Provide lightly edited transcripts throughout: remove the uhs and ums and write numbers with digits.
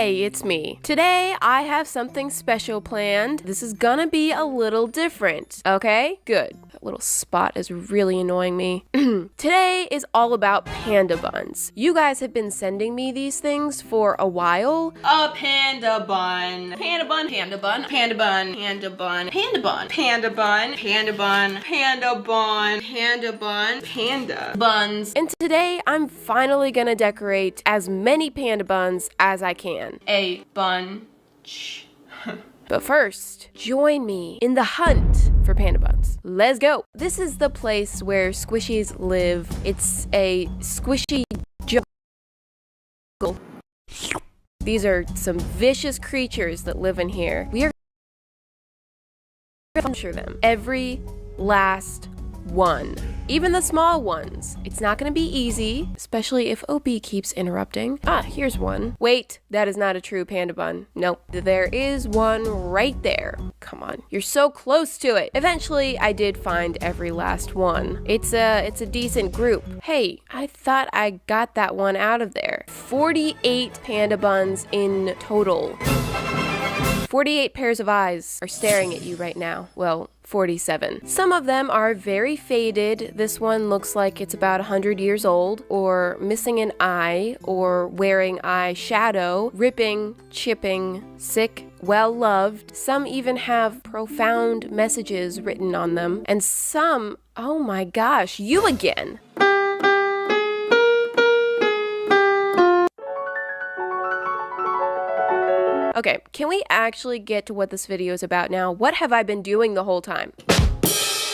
Hey, it's me. Today, I have something special planned. This is gonna be a little different, okay? Good. That little spot is really annoying me. Today is all about panda buns. You guys have been sending me these things for a while. A panda bun. Panda bun, panda bun, panda bun, panda bun, panda bun, panda bun, panda bun, panda bun, panda bun, panda buns. And today, I'm finally gonna decorate as many panda buns as I can. A bunch. But first, join me in the hunt for panda buns. Let's go. This is the place where squishies live. It's a squishy jungle. These are some vicious creatures that live in here. We are gonna capture them. Every last one. Even the small ones. It's not gonna be easy, especially if OP keeps interrupting. Here's one. Wait, that is not a true panda bun. Nope, there is one right there. Come on, you're so close to it. Eventually, I did find every last one. It's a decent group. Hey, I thought I got that one out of there. 48 panda buns in total. 48 pairs of eyes are staring at you right now. Well, 47. Some of them are very faded. This one looks like it's about 100 years old, or missing an eye, or wearing eyeshadow, ripping, chipping, sick, well-loved. Some even have profound messages written on them. And some, oh my gosh, you again! Okay, can we actually get to what this video is about now? What have I been doing the whole time?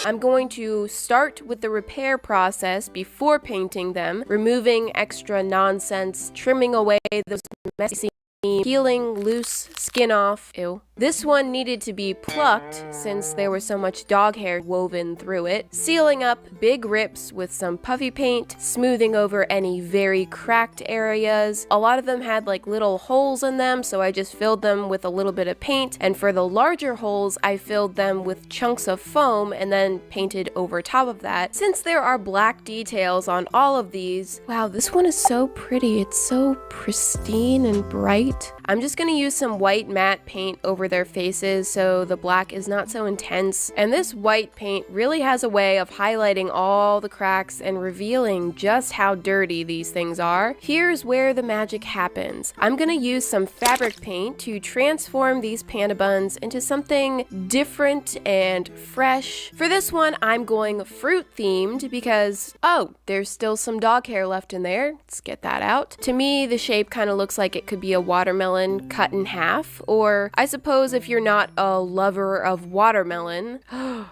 I'm going to start with the repair process before painting them, removing extra nonsense, trimming away those messy, peeling loose skin off. Ew. This one needed to be plucked since there was so much dog hair woven through it, sealing up big rips with some puffy paint, smoothing over any very cracked areas. A lot of them had like little holes in them, so I just filled them with a little bit of paint, and for the larger holes, I filled them with chunks of foam and then painted over top of that. Since there are black details on all of these, wow, this one is so pretty. It's so pristine and bright. I'm just gonna use some white matte paint over their faces so the black is not so intense, and this white paint really has a way of highlighting all the cracks and revealing just how dirty these things are. Here's where the magic happens. I'm gonna use some fabric paint to transform these panda buns into something different and fresh. For this one, I'm going fruit themed because, oh, there's still some dog hair left in there. Let's get that out. To me, the shape kind of looks like it could be a watermelon cut in half, or I suppose if you're not a lover of watermelon,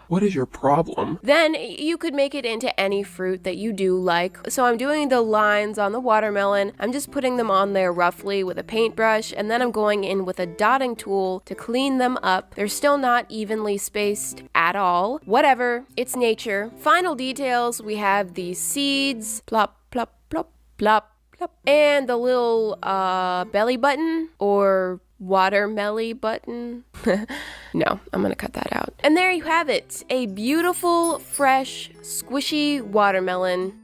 what is your problem? Then you could make it into any fruit that you do like. So I'm doing the lines on the watermelon. I'm just putting them on there roughly with a paintbrush, and then I'm going in with a dotting tool to clean them up. They're still not evenly spaced at all. Whatever, it's nature. Final details, we have the seeds, plop, plop, plop, plop, plop, and the little belly button, or watermelon button. No, I'm gonna cut that out. And there you have it, a beautiful, fresh, squishy watermelon.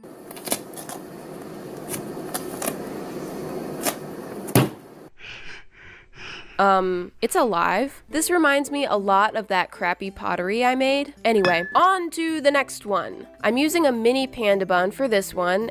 It's alive. This reminds me a lot of that crappy pottery I made. Anyway, on to the next one. I'm using a mini panda bun for this one.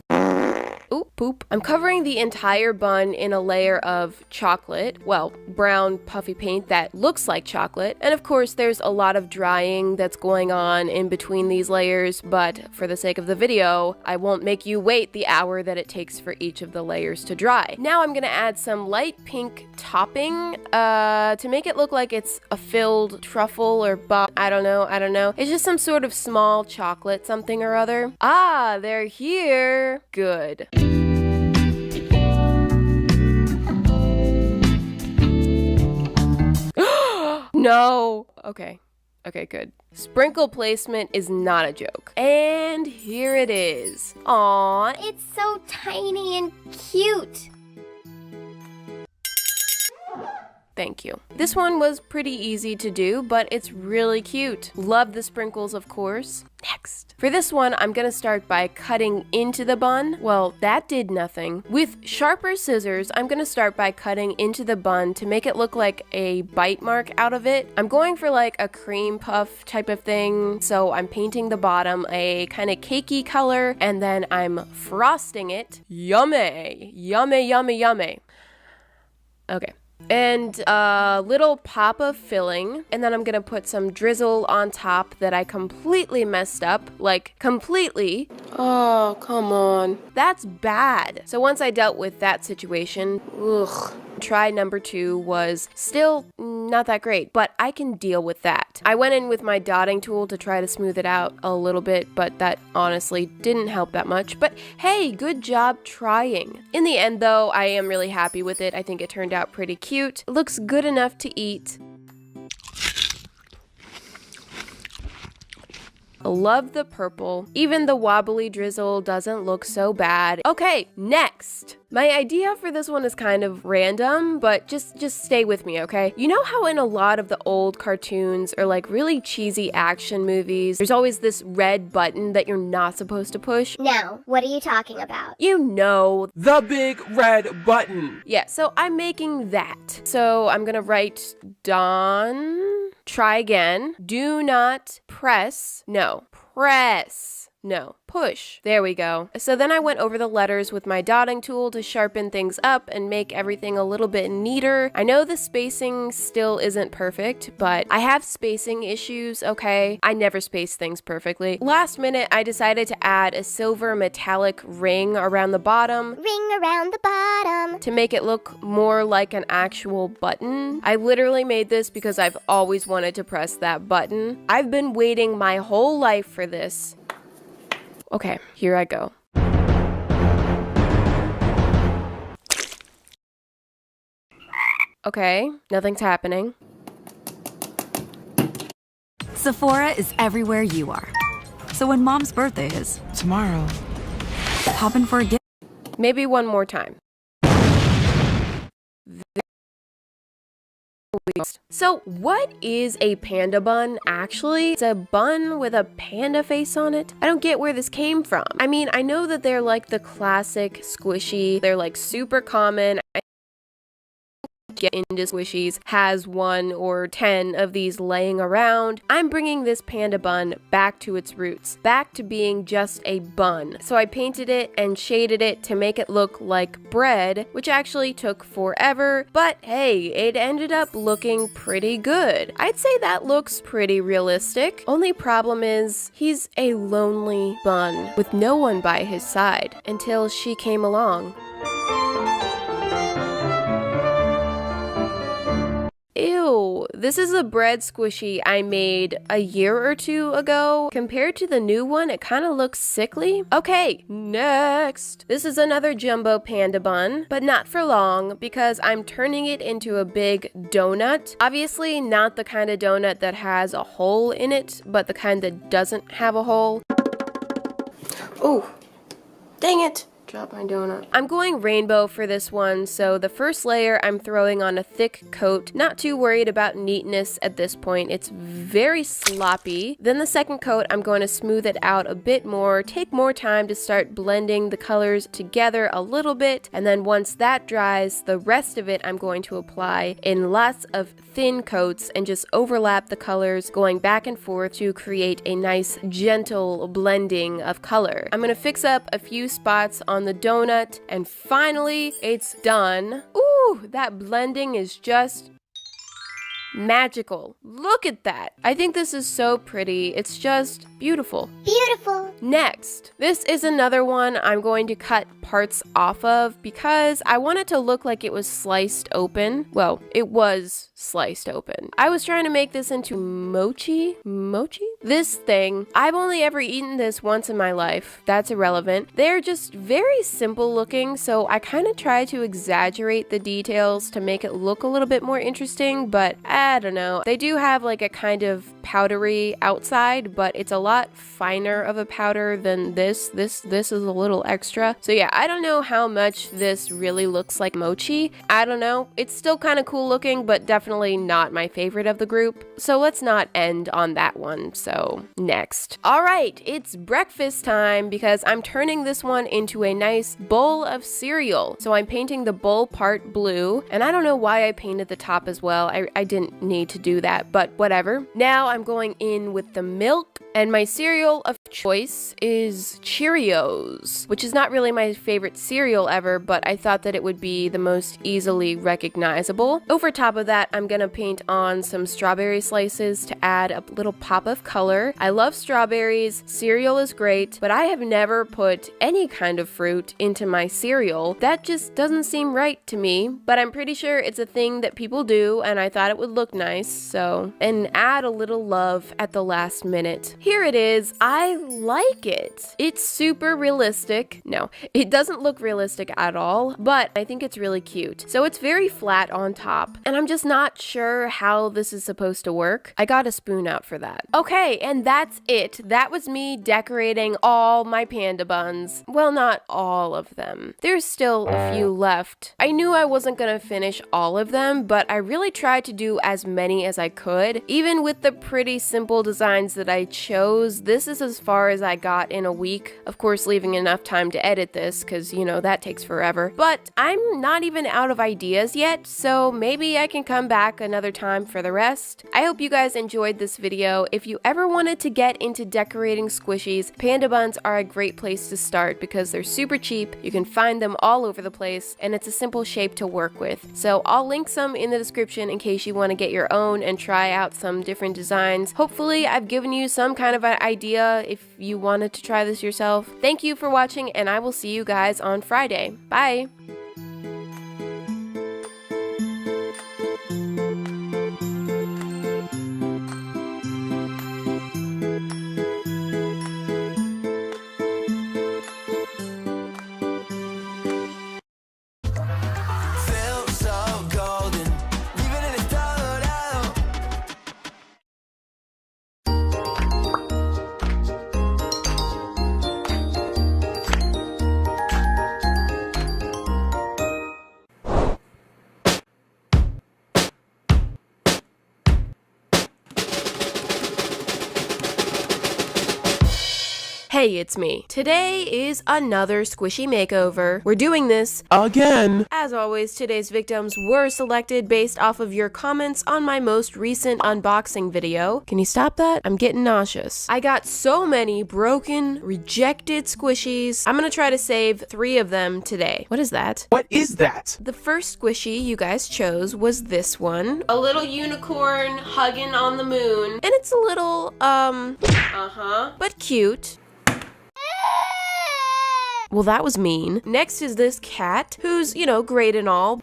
Ooh, poop. I'm covering the entire bun in a layer of chocolate, well, brown puffy paint that looks like chocolate. And of course, there's a lot of drying that's going on in between these layers, but for the sake of the video, I won't make you wait the hour that it takes for each of the layers to dry. Now I'm gonna add some light pink topping to make it look like it's a filled truffle or I don't know. It's just some sort of small chocolate something or other. Ah, they're here. Good. No. Okay, good. Sprinkle placement is not a joke. And here it is. Aww. It's so tiny and cute. Thank you. This one was pretty easy to do, but it's really cute. Love the sprinkles, of course. Next. For this one, I'm gonna start by cutting into the bun. Well, that did nothing. With sharper scissors, I'm gonna start by cutting into the bun to make it look like a bite mark out of it. I'm going for like a cream puff type of thing, so I'm painting the bottom a kind of cakey color, and then I'm frosting it. Yummy! Yummy, yummy, yummy. Okay. And a little pop of filling, and then I'm gonna put some drizzle on top that I completely messed up, like completely. Oh, come on. That's bad. So once I dealt with that situation, try number 2 was still not that great, but I can deal with that. I went in with my dotting tool to try to smooth it out a little bit, but that honestly didn't help that much. But hey, good job trying. In the end though, I am really happy with it. I think it turned out pretty cute. It looks good enough to eat. Love the purple. Even the wobbly drizzle doesn't look so bad. Okay, next. My idea for this one is kind of random, but just stay with me, okay? You know how in a lot of the old cartoons or like really cheesy action movies, there's always this red button that you're not supposed to push? No, what are you talking about? You know. The big red button. Yeah, so I'm making that. So I'm gonna write Dawn. Try again. Do not press. No. Press. No. Push. There we go. So then I went over the letters with my dotting tool to sharpen things up and make everything a little bit neater. I know the spacing still isn't perfect, but I have spacing issues, okay? I never space things perfectly. Last minute, I decided to add a silver metallic ring around the bottom. Ring around the bottom. To make it look more like an actual button. I literally made this because I've always wanted to press that button. I've been waiting my whole life for this. Okay, here I go. Okay, nothing's happening. Sephora is everywhere you are. So when mom's birthday is Tomorrow. hop in for a gift. Maybe one more time. So what is a panda bun actually? It's a bun with a panda face on it? I don't get where this came from. I mean, I know that they're like the classic squishy. They're like super common. Get into squishies has 1 or 10 of these laying around. I'm bringing this panda bun back to its roots, back to being just a bun. So I painted it and shaded it to make it look like bread, which actually took forever, but hey, it ended up looking pretty good. I'd say that looks pretty realistic. Only problem is he's a lonely bun with no one by his side until she came along. Ew, this is a bread squishy I made a year or 2 ago. Compared to the new one, it kind of looks sickly. Okay, next. This is another jumbo panda bun, but not for long because I'm turning it into a big donut. Obviously not the kind of donut that has a hole in it, but the kind that doesn't have a hole. Oh, dang it. Drop my donut. I'm going rainbow for this one, so the first layer I'm throwing on a thick coat. Not too worried about neatness at this point. It's very sloppy. Then the second coat, I'm going to smooth it out a bit more, take more time to start blending the colors together a little bit, and then once that dries, the rest of it I'm going to apply in lots of thin coats and just overlap the colors going back and forth to create a nice gentle blending of color. I'm going to fix up a few spots on the donut, and finally it's done. Ooh, that blending is just magical. Look at that. I think this is so pretty. It's just beautiful. Beautiful. Next, this is another one I'm going to cut parts off of because I want it to look like it was sliced open. Well, it was sliced open. I was trying to make this into mochi? This thing, I've only ever eaten this once in my life. That's irrelevant. They're just very simple looking, so I kind of try to exaggerate the details to make it look a little bit more interesting, but I don't know. They do have like a kind of powdery outside, but it's a lot finer of a powder than this. This is a little extra. So yeah, I don't know how much this really looks like mochi. I don't know. It's still kind of cool looking, but definitely not my favorite of the group. So let's not end on that one. So next. All right, it's breakfast time because I'm turning this one into a nice bowl of cereal. So I'm painting the bowl part blue, and I don't know why I painted the top as well. I didn't need to do that, but whatever. Now I'm going in with the milk, and my cereal of choice is Cheerios, which is not really my favorite cereal ever, but I thought that it would be the most easily recognizable. Over top of that, I'm gonna paint on some strawberry slices to add a little pop of color. I love strawberries, cereal is great, but I have never put any kind of fruit into my cereal. That just doesn't seem right to me, but I'm pretty sure it's a thing that people do, and I thought it would look nice, so, and add a little love at the last minute. Here it is. I like it. It's super realistic. No, it doesn't look realistic at all, but I think it's really cute. So it's very flat on top, and I'm just not sure how this is supposed to work. I got a spoon out for that. Okay, and that's it. That was me decorating all my panda buns. Well, not all of them. There's still a few left. I knew I wasn't gonna finish all of them, but I really tried to do as many as I could. Even with the pretty simple designs that I chose, this is as far as I got in a week. Of course, leaving enough time to edit this, because, you know, that takes forever. But I'm not even out of ideas yet, so maybe I can come back another time for the rest. I hope you guys enjoyed this video. If you ever wanted to get into decorating squishies, panda buns are a great place to start because they're super cheap, you can find them all over the place, and it's a simple shape to work with. So I'll link some in the description in case you want to get your own and try out some different designs. Hopefully I've given you some kind of an idea if you wanted to try this yourself. Thank you for watching, and I will see you guys on Friday. Bye! Hey, it's me. Today is another squishy makeover. We're doing this Again. As always, today's victims were selected based off of your comments on my most recent unboxing video. Can you stop that? I'm getting nauseous. I got so many broken, rejected squishies. I'm gonna try to save 3 of them today. What is that? What is that? The first squishy you guys chose was this one. A little unicorn hugging on the moon. And it's a little, but cute. Well, that was mean. Next is this cat, who's, you know, great and all,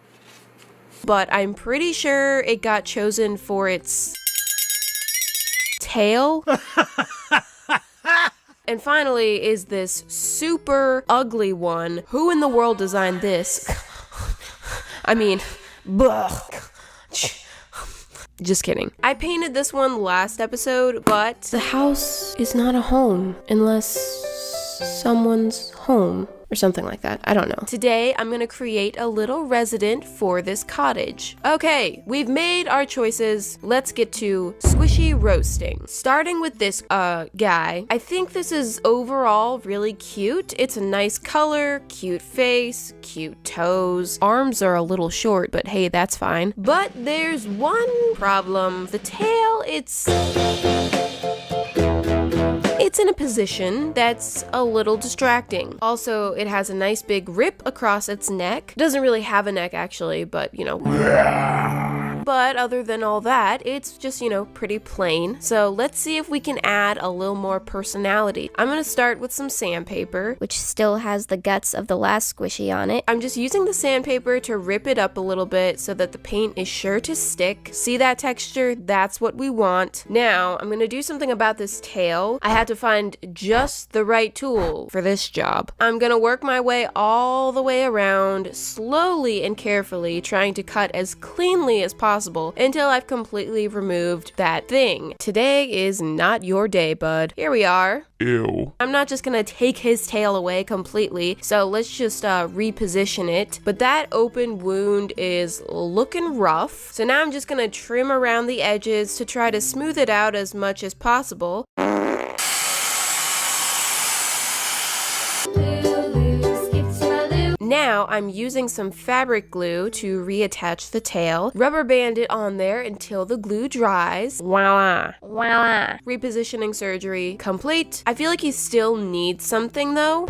but I'm pretty sure it got chosen for its tail. And finally is this super ugly one. Who in the world designed this? I mean, just kidding. I painted this one last episode, but the house is not a home unless someone's home or something like that. I don't know. Today, I'm gonna create a little resident for this cottage. Okay, we've made our choices. Let's get to squishy roasting. Starting with this guy. I think this is overall really cute. It's a nice color, cute face, cute toes. Arms are a little short, but hey, that's fine. But there's one problem. The tail, it's in a position that's a little distracting. Also, it has a nice big rip across its neck. It doesn't really have a neck actually, but you know. But other than all that, it's just, you know, pretty plain. So let's see if we can add a little more personality. I'm gonna start with some sandpaper, Which still has the guts of the last squishy on it. I'm just using the sandpaper to rip it up a little bit so that the paint is sure to stick. See that texture? That's what we want. Now, I'm gonna do something about this tail. I had to find just the right tool for this job. I'm gonna work my way all the way around, slowly and carefully, trying to cut as cleanly as possible possible until I've completely removed that thing. Today is not your day, bud. Here we are. Ew. I'm not just gonna take his tail away completely, so let's just reposition it. But that open wound is looking rough, so now I'm just gonna trim around the edges to try to smooth it out as much as possible. Now I'm using some fabric glue to reattach the tail, rubber band it on there until the glue dries. Voila. Voila. Repositioning surgery complete. I feel like he still needs something though.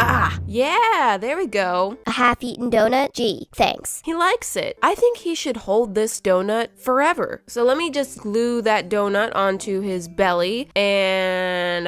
Yeah, there we go. A half-eaten donut? Gee, thanks. He likes it. I think he should hold this donut forever. So let me just glue that donut onto his belly and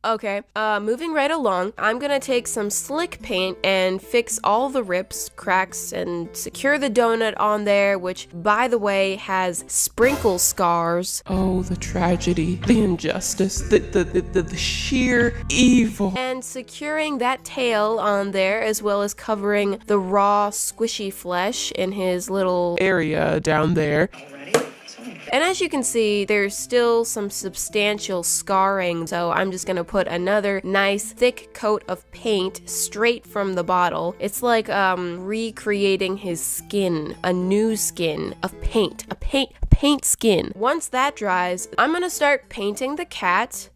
okay, moving right along, I'm gonna take some slick paint and fix all the rips, cracks, and secure the donut on there, which, by the way, has sprinkle scars. Oh, the tragedy, the injustice, the sheer evil. And securing that tail on there, as well as covering the raw, squishy flesh in his little Area down there. And as you can see, there's still some substantial scarring, so I'm just gonna put another nice thick coat of paint straight from the bottle. It's like recreating his skin, a new skin of paint, a paint skin. Once that dries, I'm gonna start painting the cat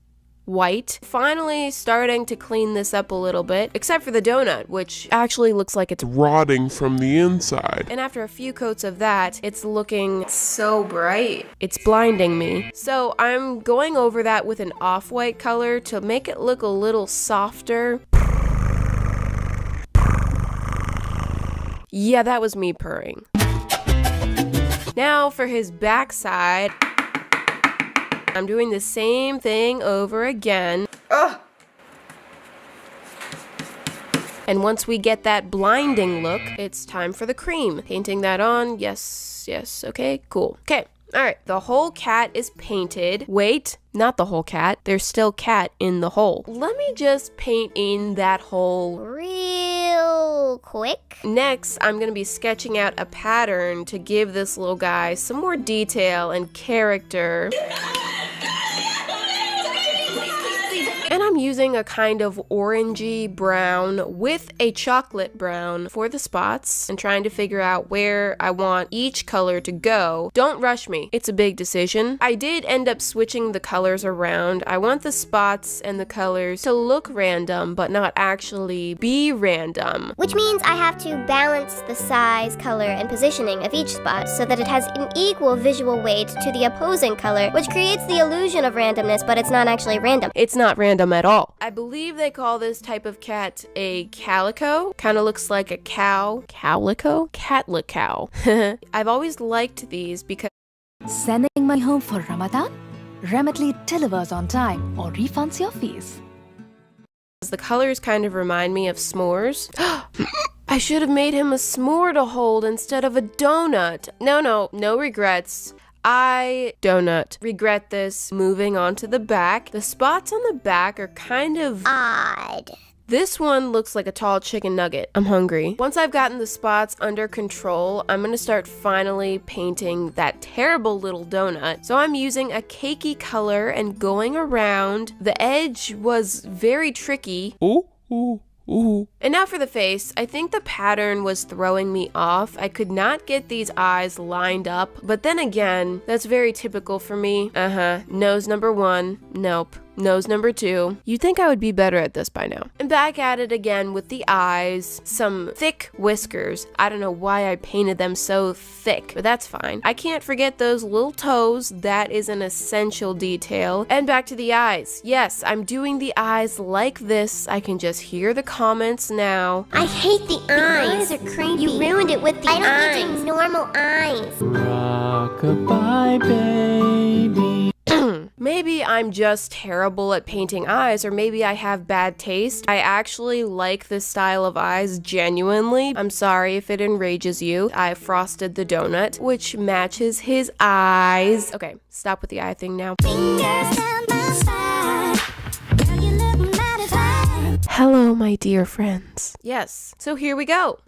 white. Finally starting to clean this up a little bit, except for the donut, which actually looks like it's Rotting from the inside. and after a few coats of that, it's looking so bright. It's blinding me. So I'm going over that with an off-white color to make it look a little softer. Yeah, that was me purring. Now for his backside, I'm doing the same thing over again. And once we get that blinding look, it's time for the cream. Painting that on. Yes, okay, cool. Okay, all right, the whole cat is painted. Wait, not the whole cat. There's still cat in the hole. Let me just paint in that hole Real quick. Next, I'm going to be sketching out a pattern to give this little guy some more detail and character. And I'm using a kind of orangey brown with a chocolate brown for the spots and trying to figure out where I want each color to go. Don't rush me. It's a big decision. I did end up switching the colors around. I want the spots and the colors to look random, but not actually be random. Which means I have to balance the size, color, and positioning of each spot so that it has an equal visual weight to the opposing color, which creates the illusion of randomness, but it's not actually random. It's not random at all. I believe they call this type of cat a calico. Kind of looks like a cow. Calico? Catlicow. I've always liked these because Sending money home for Ramadan? Remitly delivers on time or refunds your fees. the colors kind of remind me of s'mores. I should have made him a s'more to hold instead of a donut. No regrets. I donut regret this. Moving on to the back. The spots on the back are kind of Odd. This one looks like a tall chicken nugget. I'm hungry. Once I've gotten the spots under control, I'm gonna start finally painting that terrible little donut. So I'm using a cakey color and going around. The edge was very tricky. Ooh. And now for the face. I think the pattern was throwing me off. I could not get these eyes lined up. But then again, that's very typical for me. Nose number 1. Nope. Nose number 2. You'd think I would be better at this by now. And back at it again with the eyes. Some thick whiskers. I don't know why I painted them so thick, but that's fine. I can't forget those little toes. That is an essential detail. And back to the eyes. Yes, I'm doing the eyes like this. I can just hear the comments now. I hate the eyes. The eyes are creepy. You ruined it with the eyes. I don't need normal eyes. Rockabye baby. Maybe I'm just terrible at painting eyes, or maybe I have bad taste. I actually like this style of eyes genuinely. I'm sorry if it enrages you. I frosted the donut, which matches his eyes. Okay, stop with the eye thing now. Hello, my dear friends. Yes, so here we go.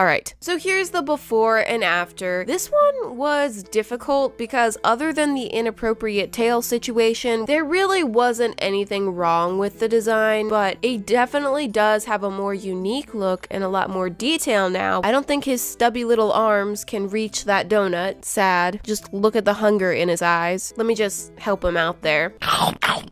Alright, so here's the before and after. This one was difficult because other than the inappropriate tail situation, there really wasn't anything wrong with the design, but it definitely does have a more unique look and a lot more detail now. I don't think his stubby little arms can reach that donut. Sad. Just look at the hunger in his eyes. Let me just help him out there.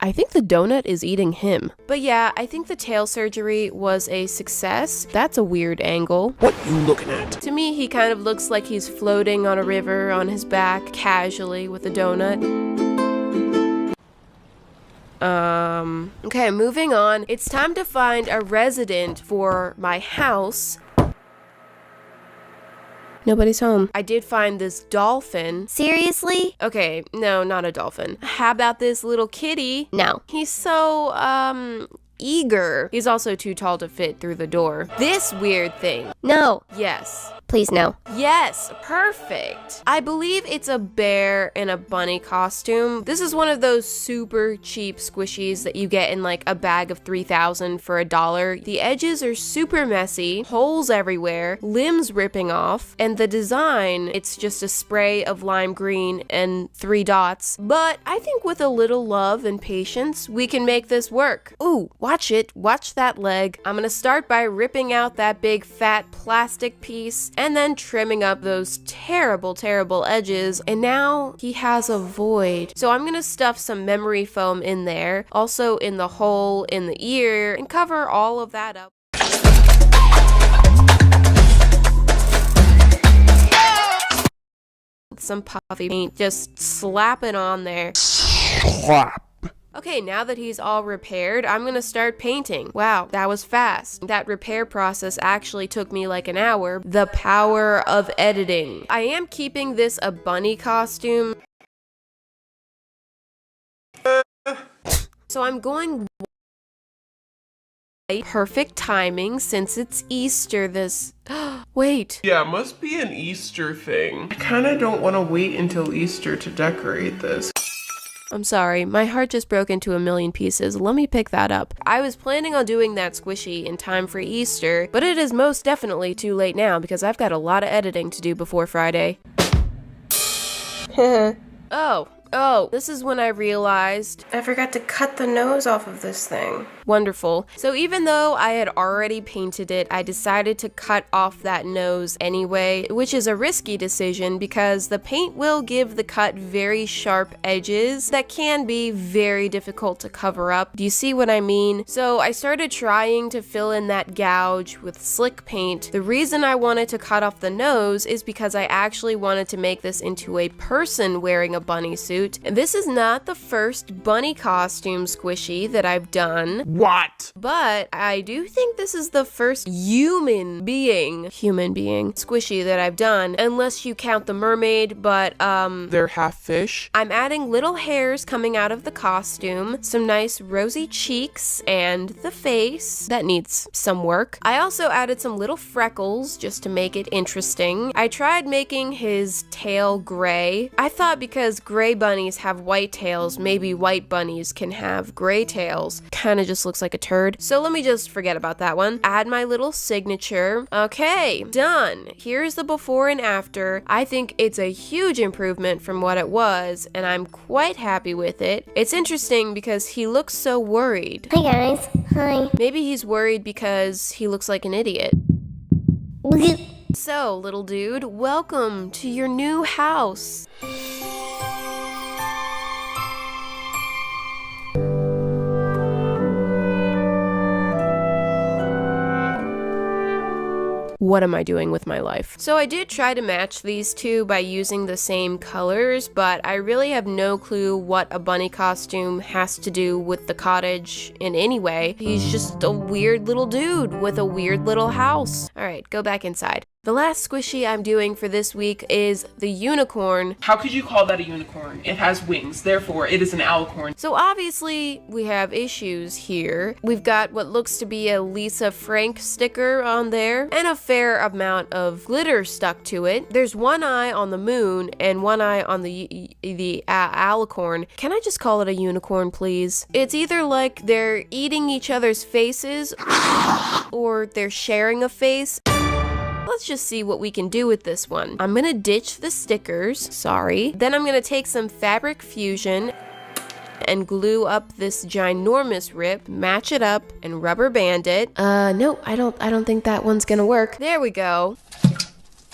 I think the donut is eating him. But yeah, I think the tail surgery was a success. That's a weird angle. What you looking at? To me, he kind of looks like he's floating on a river on his back casually with a donut. Okay, moving on. It's time to find a resident for my house. Nobody's home. I did find this dolphin. Seriously? Okay, no, not a dolphin. How about this little kitty? No. He's so, eager. He's also too tall to fit through the door. This weird thing. No. Yes. Please, no. Yes, perfect. I believe it's a bear in a bunny costume. This is one of those super cheap squishies that you get in like a bag of 3,000 for $1. The edges are super messy, holes everywhere, limbs ripping off, and the design, it's just a spray of lime green and 3 dots. But I think with a little love and patience, we can make this work. Ooh, watch it. Watch that leg. I'm gonna start by ripping out that big fat plastic piece and then trimming up those terrible, terrible edges. And now he has a void. So I'm gonna stuff some memory foam in there, also in the hole in the ear, and cover all of that up. With some puffy paint, just slap it on there. Slap. Okay, now that he's all repaired, I'm gonna start painting. Wow, that was fast. That repair process actually took me like an hour. The power of editing. I am keeping this a bunny costume. So I'm going perfect timing since it's Easter this... Wait. Yeah, must be an Easter thing. I kinda don't want to wait until Easter to decorate this. I'm sorry, my heart just broke into a million pieces. Let me pick that up. I was planning on doing that squishy in time for Easter, but it is most definitely too late now because I've got a lot of editing to do before Friday. Oh, this is when I realized I forgot to cut the nose off of this thing. Wonderful. So even though I had already painted it, I decided to cut off that nose anyway, which is a risky decision because the paint will give the cut very sharp edges that can be very difficult to cover up. Do you see what I mean? So I started trying to fill in that gouge with slick paint. The reason I wanted to cut off the nose is because I actually wanted to make this into a person wearing a bunny suit. And this is not the first bunny costume squishy that I've done. What? But I do think this is the first human being squishy that I've done, unless you count the mermaid, but They're half fish. I'm adding little hairs coming out of the costume, some nice rosy cheeks, and the face. That needs some work. I also added some little freckles just to make it interesting. I tried making his tail gray. I thought because gray bunnies have white tails, maybe white bunnies can have gray tails. Kinda just looks like a turd. So let me just forget about that one. Add my little signature. Okay, done. Here's the before and after. I think it's a huge improvement from what it was, and I'm quite happy with it. It's interesting because he looks so worried. Hi guys. Hi. Maybe he's worried because he looks like an idiot. So, little dude, welcome to your new house. What am I doing with my life? So I did try to match these two by using the same colors, but I really have no clue what a bunny costume has to do with the cottage in any way. He's just a weird little dude with a weird little house. All right, go back inside. The last squishy I'm doing for this week is the unicorn. How could you call that a unicorn? It has wings, therefore it is an alicorn. So obviously we have issues here. We've got what looks to be a Lisa Frank sticker on there and a fair amount of glitter stuck to it. There's one eye on the moon and one eye on the alicorn. Can I just call it a unicorn, please? It's either like they're eating each other's faces or they're sharing a face. Let's just see what we can do with this one. I'm gonna ditch the stickers, sorry. Then I'm gonna take some fabric fusion and glue up this ginormous rip, match it up, and rubber band it. No, I don't think that one's gonna work. There we go.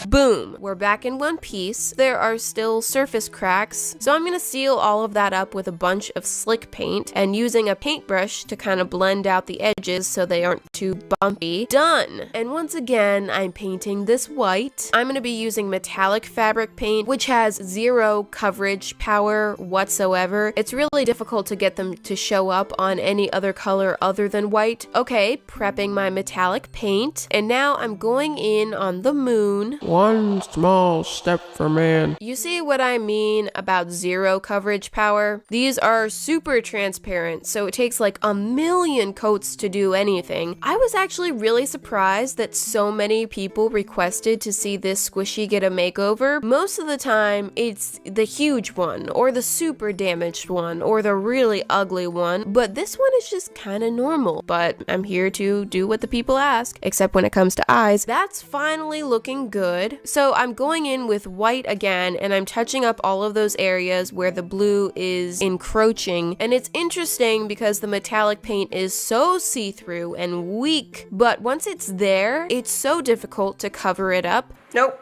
Boom, we're back in one piece. There are still surface cracks, so I'm gonna seal all of that up with a bunch of slick paint and using a paintbrush to kind of blend out the edges so they aren't too bumpy. Done! And once again, I'm painting this white. I'm gonna be using metallic fabric paint, which has 0 coverage power whatsoever. It's really difficult to get them to show up on any other color other than white. Okay, prepping my metallic paint, and now I'm going in on the moon. One small step for man. You see what I mean about 0 coverage power? These are super transparent, so it takes like a million coats to do anything. I was actually really surprised that so many people requested to see this squishy get a makeover. Most of the time, it's the huge one, or the super damaged one, or the really ugly one, but this one is just kind of normal. But I'm here to do what the people ask, except when it comes to eyes. That's finally looking good. So I'm going in with white again, and I'm touching up all of those areas where the blue is encroaching. And it's interesting because the metallic paint is so see-through and weak, but once it's there, it's so difficult to cover it up. Nope.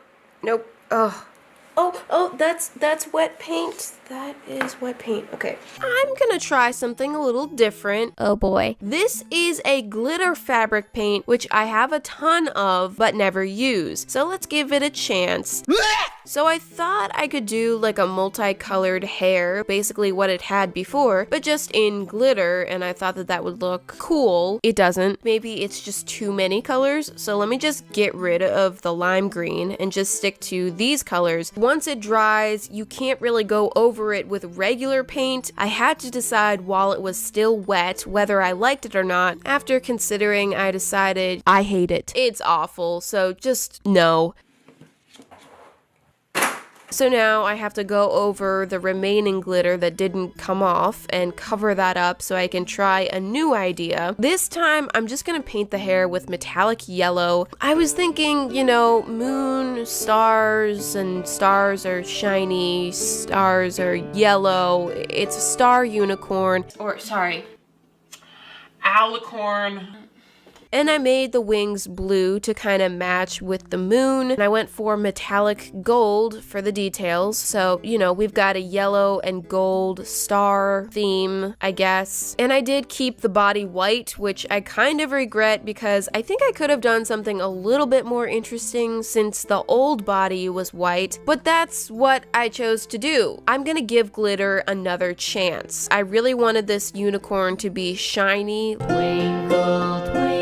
Ugh. Oh, that's wet paint. That is wet paint. Okay. I'm gonna try something a little different. Oh boy. This is a glitter fabric paint, which I have a ton of, but never use. So let's give it a chance. So I thought I could do like a multicolored hair, basically what it had before, but just in glitter, and I thought that that would look cool. It doesn't. Maybe it's just too many colors, so let me just get rid of the lime green and just stick to these colors. Once it dries, you can't really go over it with regular paint. I had to decide while it was still wet whether I liked it or not. After considering, I decided I hate it. It's awful, so just no. So now I have to go over the remaining glitter that didn't come off and cover that up so I can try a new idea. This time I'm just gonna paint the hair with metallic yellow. I was thinking, you know, moon, stars, and stars are shiny, stars are yellow. It's a star unicorn. Or, sorry, alicorn. And I made the wings blue to kind of match with the moon. And I went for metallic gold for the details. So, you know, we've got a yellow and gold star theme, I guess. And I did keep the body white, which I kind of regret because I think I could have done something a little bit more interesting since the old body was white. But that's what I chose to do. I'm gonna give glitter another chance. I really wanted this unicorn to be shiny. Twinkle, twinkle.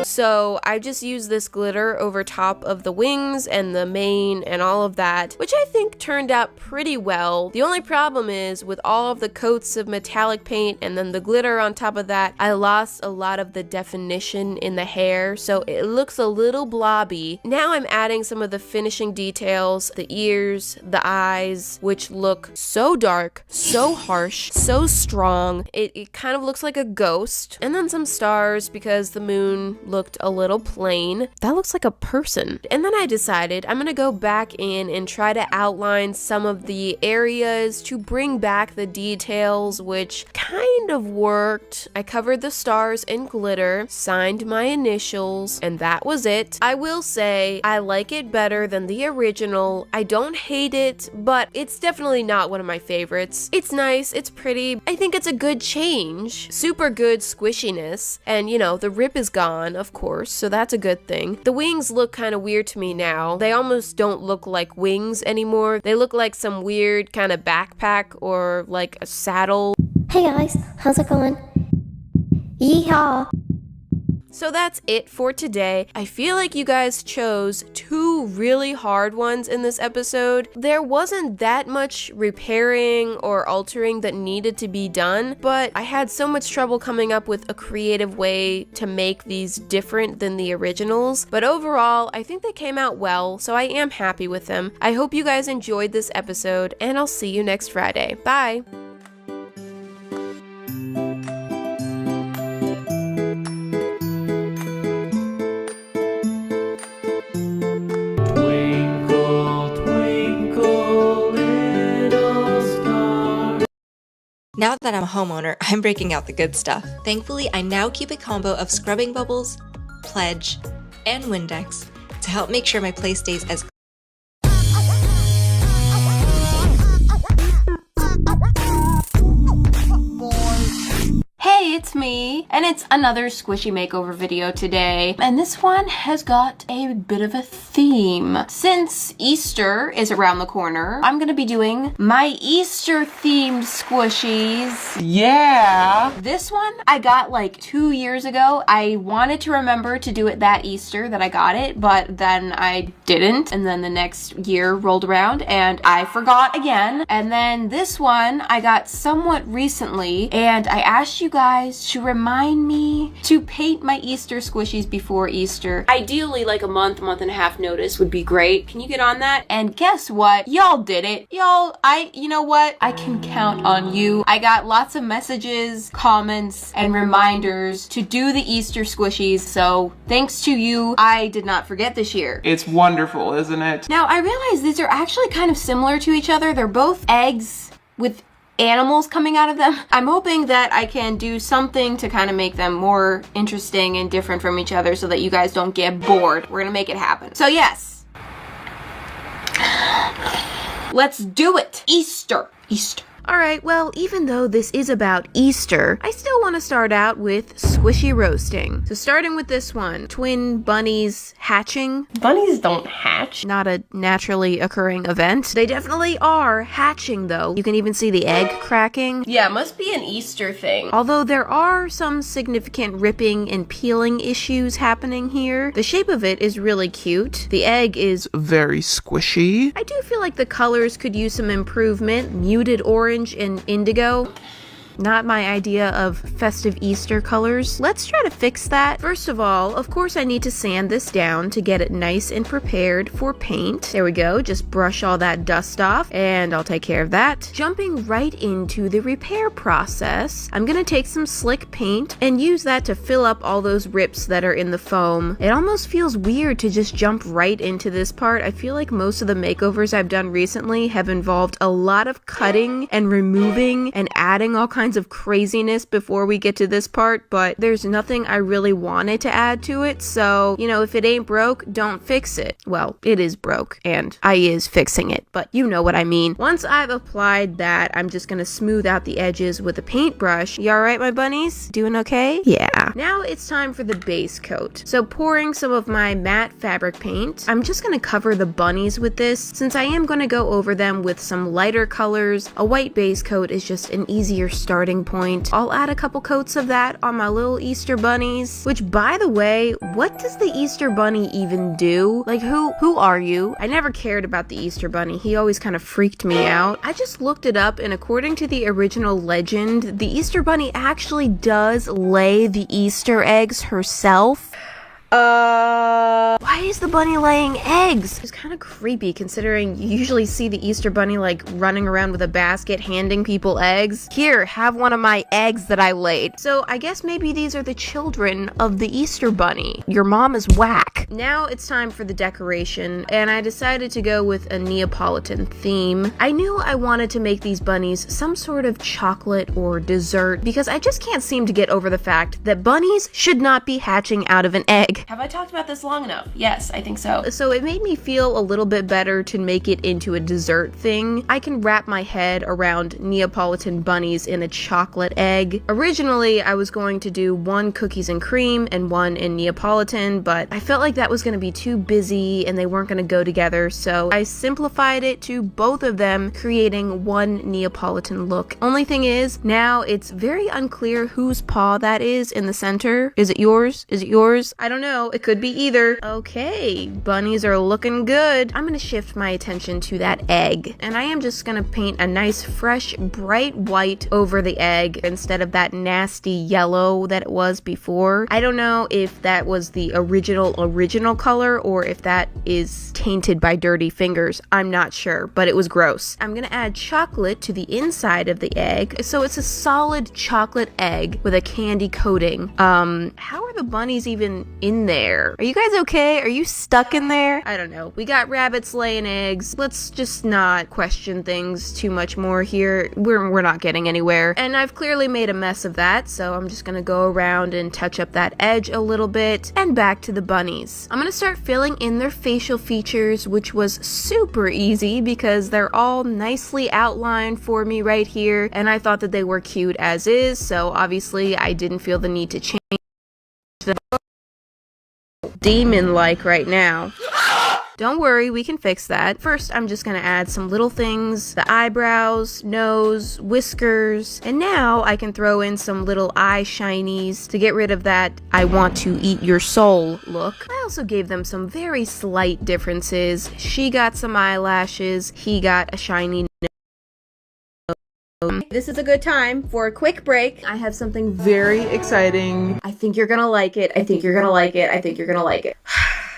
So I just used this glitter over top of the wings and the mane and all of that, which I think turned out pretty well. The only problem is with all of the coats of metallic paint and then the glitter on top of that, I lost a lot of the definition in the hair, so it looks a little blobby. Now I'm adding some of the finishing details, the ears, the eyes, which look so dark, so harsh, so strong. It kind of looks like a ghost. And then some stars because the moon looked a little plain. That looks like a person. And then I decided I'm gonna go back in and try to outline some of the areas to bring back the details, which kind of worked. I covered the stars in glitter, signed my initials, and that was it. I will say I like it better than the original. I don't hate it, but it's definitely not one of my favorites. It's nice, it's pretty. I think it's a good change. Super good squishiness. And you know, the rip is gone, of course, so that's a good thing. The wings look kind of weird to me now. They almost don't look like wings anymore. They look like some weird kind of backpack or like a saddle. Hey guys, how's it going? Yeehaw! So that's it for today. I feel like you guys chose 2 really hard ones in this episode. There wasn't that much repairing or altering that needed to be done, but I had so much trouble coming up with a creative way to make these different than the originals. But overall, I think they came out well, so I am happy with them. I hope you guys enjoyed this episode, and I'll see you next Friday. Bye! Now that I'm a homeowner, I'm breaking out the good stuff. Thankfully, I now keep a combo of scrubbing bubbles, Pledge, and Windex to help make sure my place stays as Hey, it's me, and it's another squishy makeover video today, and this one has got a bit of a theme. Since Easter is around the corner, I'm gonna be doing my Easter-themed squishies. Yeah! This one I got like 2 years ago. I wanted to remember to do it that Easter that I got it, but then I didn't, and then the next year rolled around, and I forgot again. And then this one I got somewhat recently, and I asked you guys to remind me to paint my Easter squishies before Easter. Ideally, like a month and a half notice would be great. Can you get on that? And guess what? Y'all did it. Y'all, you know what? I can count on you. I got lots of messages, comments, and reminders to do the Easter squishies, so thanks to you, I did not forget this year. It's wonderful, isn't it? Now, I realize these are actually kind of similar to each other. They're both eggs with animals coming out of them. I'm hoping that I can do something to kind of make them more interesting and different from each other so that you guys don't get bored. We're gonna make it happen. So yes, let's do it. Easter. Alright, well, even though this is about Easter, I still want to start out with squishy roasting. So starting with this one, twin bunnies hatching. Bunnies don't hatch. Not a naturally occurring event. They definitely are hatching though. You can even see the egg cracking. Yeah, it must be an Easter thing. Although there are some significant ripping and peeling issues happening here, the shape of it is really cute. The egg is Very squishy. I do feel like the colors could use some improvement. Muted orange and indigo. Not my idea of festive Easter colors. Let's try to fix that. First of all, of course I need to sand this down to get it nice and prepared for paint. There we go. Just brush all that dust off and I'll take care of that. Jumping right into the repair process, I'm gonna take some slick paint and use that to fill up all those rips that are in the foam. It almost feels weird to just jump right into this part. I feel like most of the makeovers I've done recently have involved a lot of cutting and removing and adding all kinds of craziness before we get to this part, but there's nothing I really wanted to add to it, so, you know, if it ain't broke, don't fix it. Well, it is broke, and I is fixing it, but you know what I mean. Once I've applied that, I'm just gonna smooth out the edges with a paintbrush. You alright, my bunnies? Doing okay? Yeah. Now it's time for the base coat. So pouring some of my matte fabric paint, I'm just gonna cover the bunnies with this, since I am gonna go over them with some lighter colors. A white base coat is just an easier starting point. I'll add a couple coats of that on my little Easter bunnies, which, by the way, what does the Easter bunny even do? Like, who are you? I never cared about the Easter bunny. He always kind of freaked me out. I just looked it up, and according to the original legend, the Easter bunny actually does lay the Easter eggs herself. Why is the bunny laying eggs? It's kind of creepy considering you usually see the Easter bunny like running around with a basket handing people eggs. Here, have one of my eggs that I laid. So I guess maybe these are the children of the Easter bunny. Your mom is whack. Now it's time for the decoration, and I decided to go with a Neapolitan theme. I knew I wanted to make these bunnies some sort of chocolate or dessert because I just can't seem to get over the fact that bunnies should not be hatching out of an egg. Have I talked about this long enough? Yes, I think so. So it made me feel a little bit better to make it into a dessert thing. I can wrap my head around Neapolitan bunnies in a chocolate egg. Originally, I was going to do one cookies and cream and one in Neapolitan, but I felt like that was going to be too busy and they weren't going to go together, so I simplified it to both of them, creating one Neapolitan look. Only thing is, now it's very unclear whose paw that is in the center. Is it yours? Is it yours? I don't know. It could be either. Okay, bunnies are looking good. I'm gonna shift my attention to that egg, and I am just gonna paint a nice, fresh, bright white over the egg instead of that nasty yellow that it was before. I don't know if that was the original color or if that is tainted by dirty fingers. I'm not sure, but it was gross. I'm gonna add chocolate to the inside of the egg, so it's a solid chocolate egg with a candy coating. How are the bunnies even in in there? Are you guys okay? Are you stuck in there? I don't know. We got rabbits laying eggs. Let's just not question things too much more here. We're not getting anywhere. And I've clearly made a mess of that, so I'm just gonna go around and touch up that edge a little bit. And back to the bunnies. I'm gonna start filling in their facial features, which was super easy because they're all nicely outlined for me right here. And I thought that they were cute as is, so obviously I didn't feel the need to change them demon-like right now. Don't worry, we can fix that. First, I'm just gonna add some little things, the eyebrows, nose, whiskers, and now I can throw in some little eye shinies to get rid of that I want to eat your soul look. I also gave them some very slight differences. She got some eyelashes, he got a shiny nose. This is a good time for a quick break. I have something very exciting. I think you're gonna like it. I think you're gonna like it. I think you're gonna like it.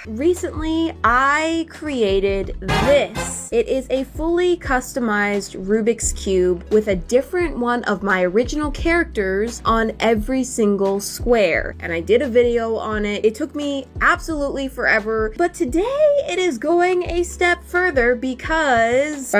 Recently, I created this. It is a fully customized Rubik's Cube with a different one of my original characters on every single square. And I did a video on it. It took me absolutely forever, but today it is going a step further because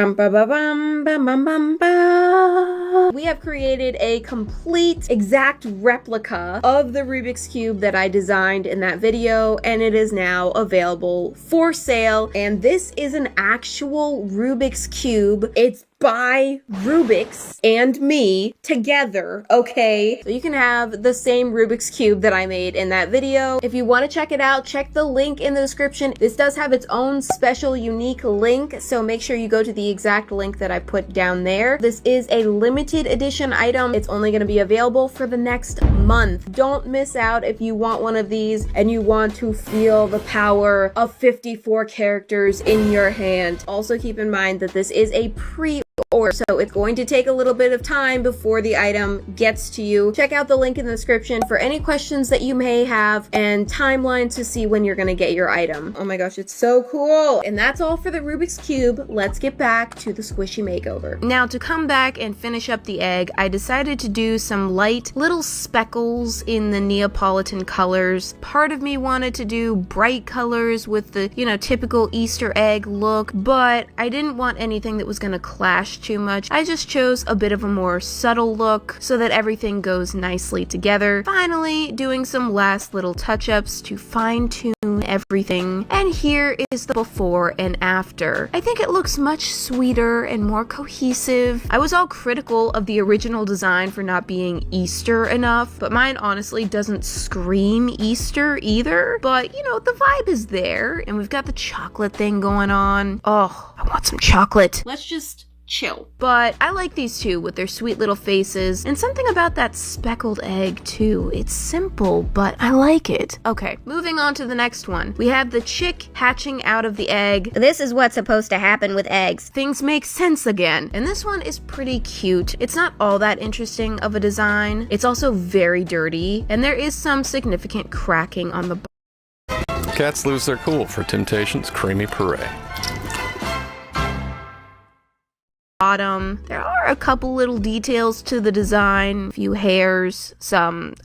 we have created a complete exact replica of the Rubik's Cube that I designed in that video, and it is now available for sale. And this is an actual Rubik's Cube. It's by Rubik's and me together, okay? So you can have the same Rubik's Cube that I made in that video. If you want to check it out, check the link in the description. This does have its own special unique link, so make sure you go to the exact link that I put down there. This is a limited edition item. It's only going to be available for the next month. Don't miss out if you want one of these and you want to feel the power of 54 characters in your hand. Also keep in mind that this is a pre-order, so it's going to take a little bit of time before the item gets to you. Check out the link in the description for any questions that you may have and timeline to see when you're gonna get your item. Oh my gosh, it's so cool. And that's all for the Rubik's Cube. Let's get back to the squishy makeover. Now, to come back and finish up the egg, I decided to do some light little speckles in the Neapolitan colors. Part of me wanted to do bright colors with the, typical Easter egg look, but I didn't want anything that was gonna clash too much. I just chose a bit of a more subtle look so that everything goes nicely together. Finally, doing some last little touch-ups to fine-tune everything. And here is the before and after. I think it looks much sweeter and more cohesive. I was all critical of the original design for not being Easter enough, but mine honestly doesn't scream Easter either. But, the vibe is there, and we've got the chocolate thing going on. Oh, I want some chocolate. Let's just chill. But I like these two with their sweet little faces, and something about that speckled egg too. It's simple, but I like it. Okay, moving on to the next one. We have the chick hatching out of the egg. This is what's supposed to happen with eggs. Things make sense again. And this one is pretty cute. It's not all that interesting of a design. It's also very dirty, and there is some significant cracking on the Cats lose their cool for Temptations Creamy Puree. bottom. There are a couple little details to the design, a few hairs, some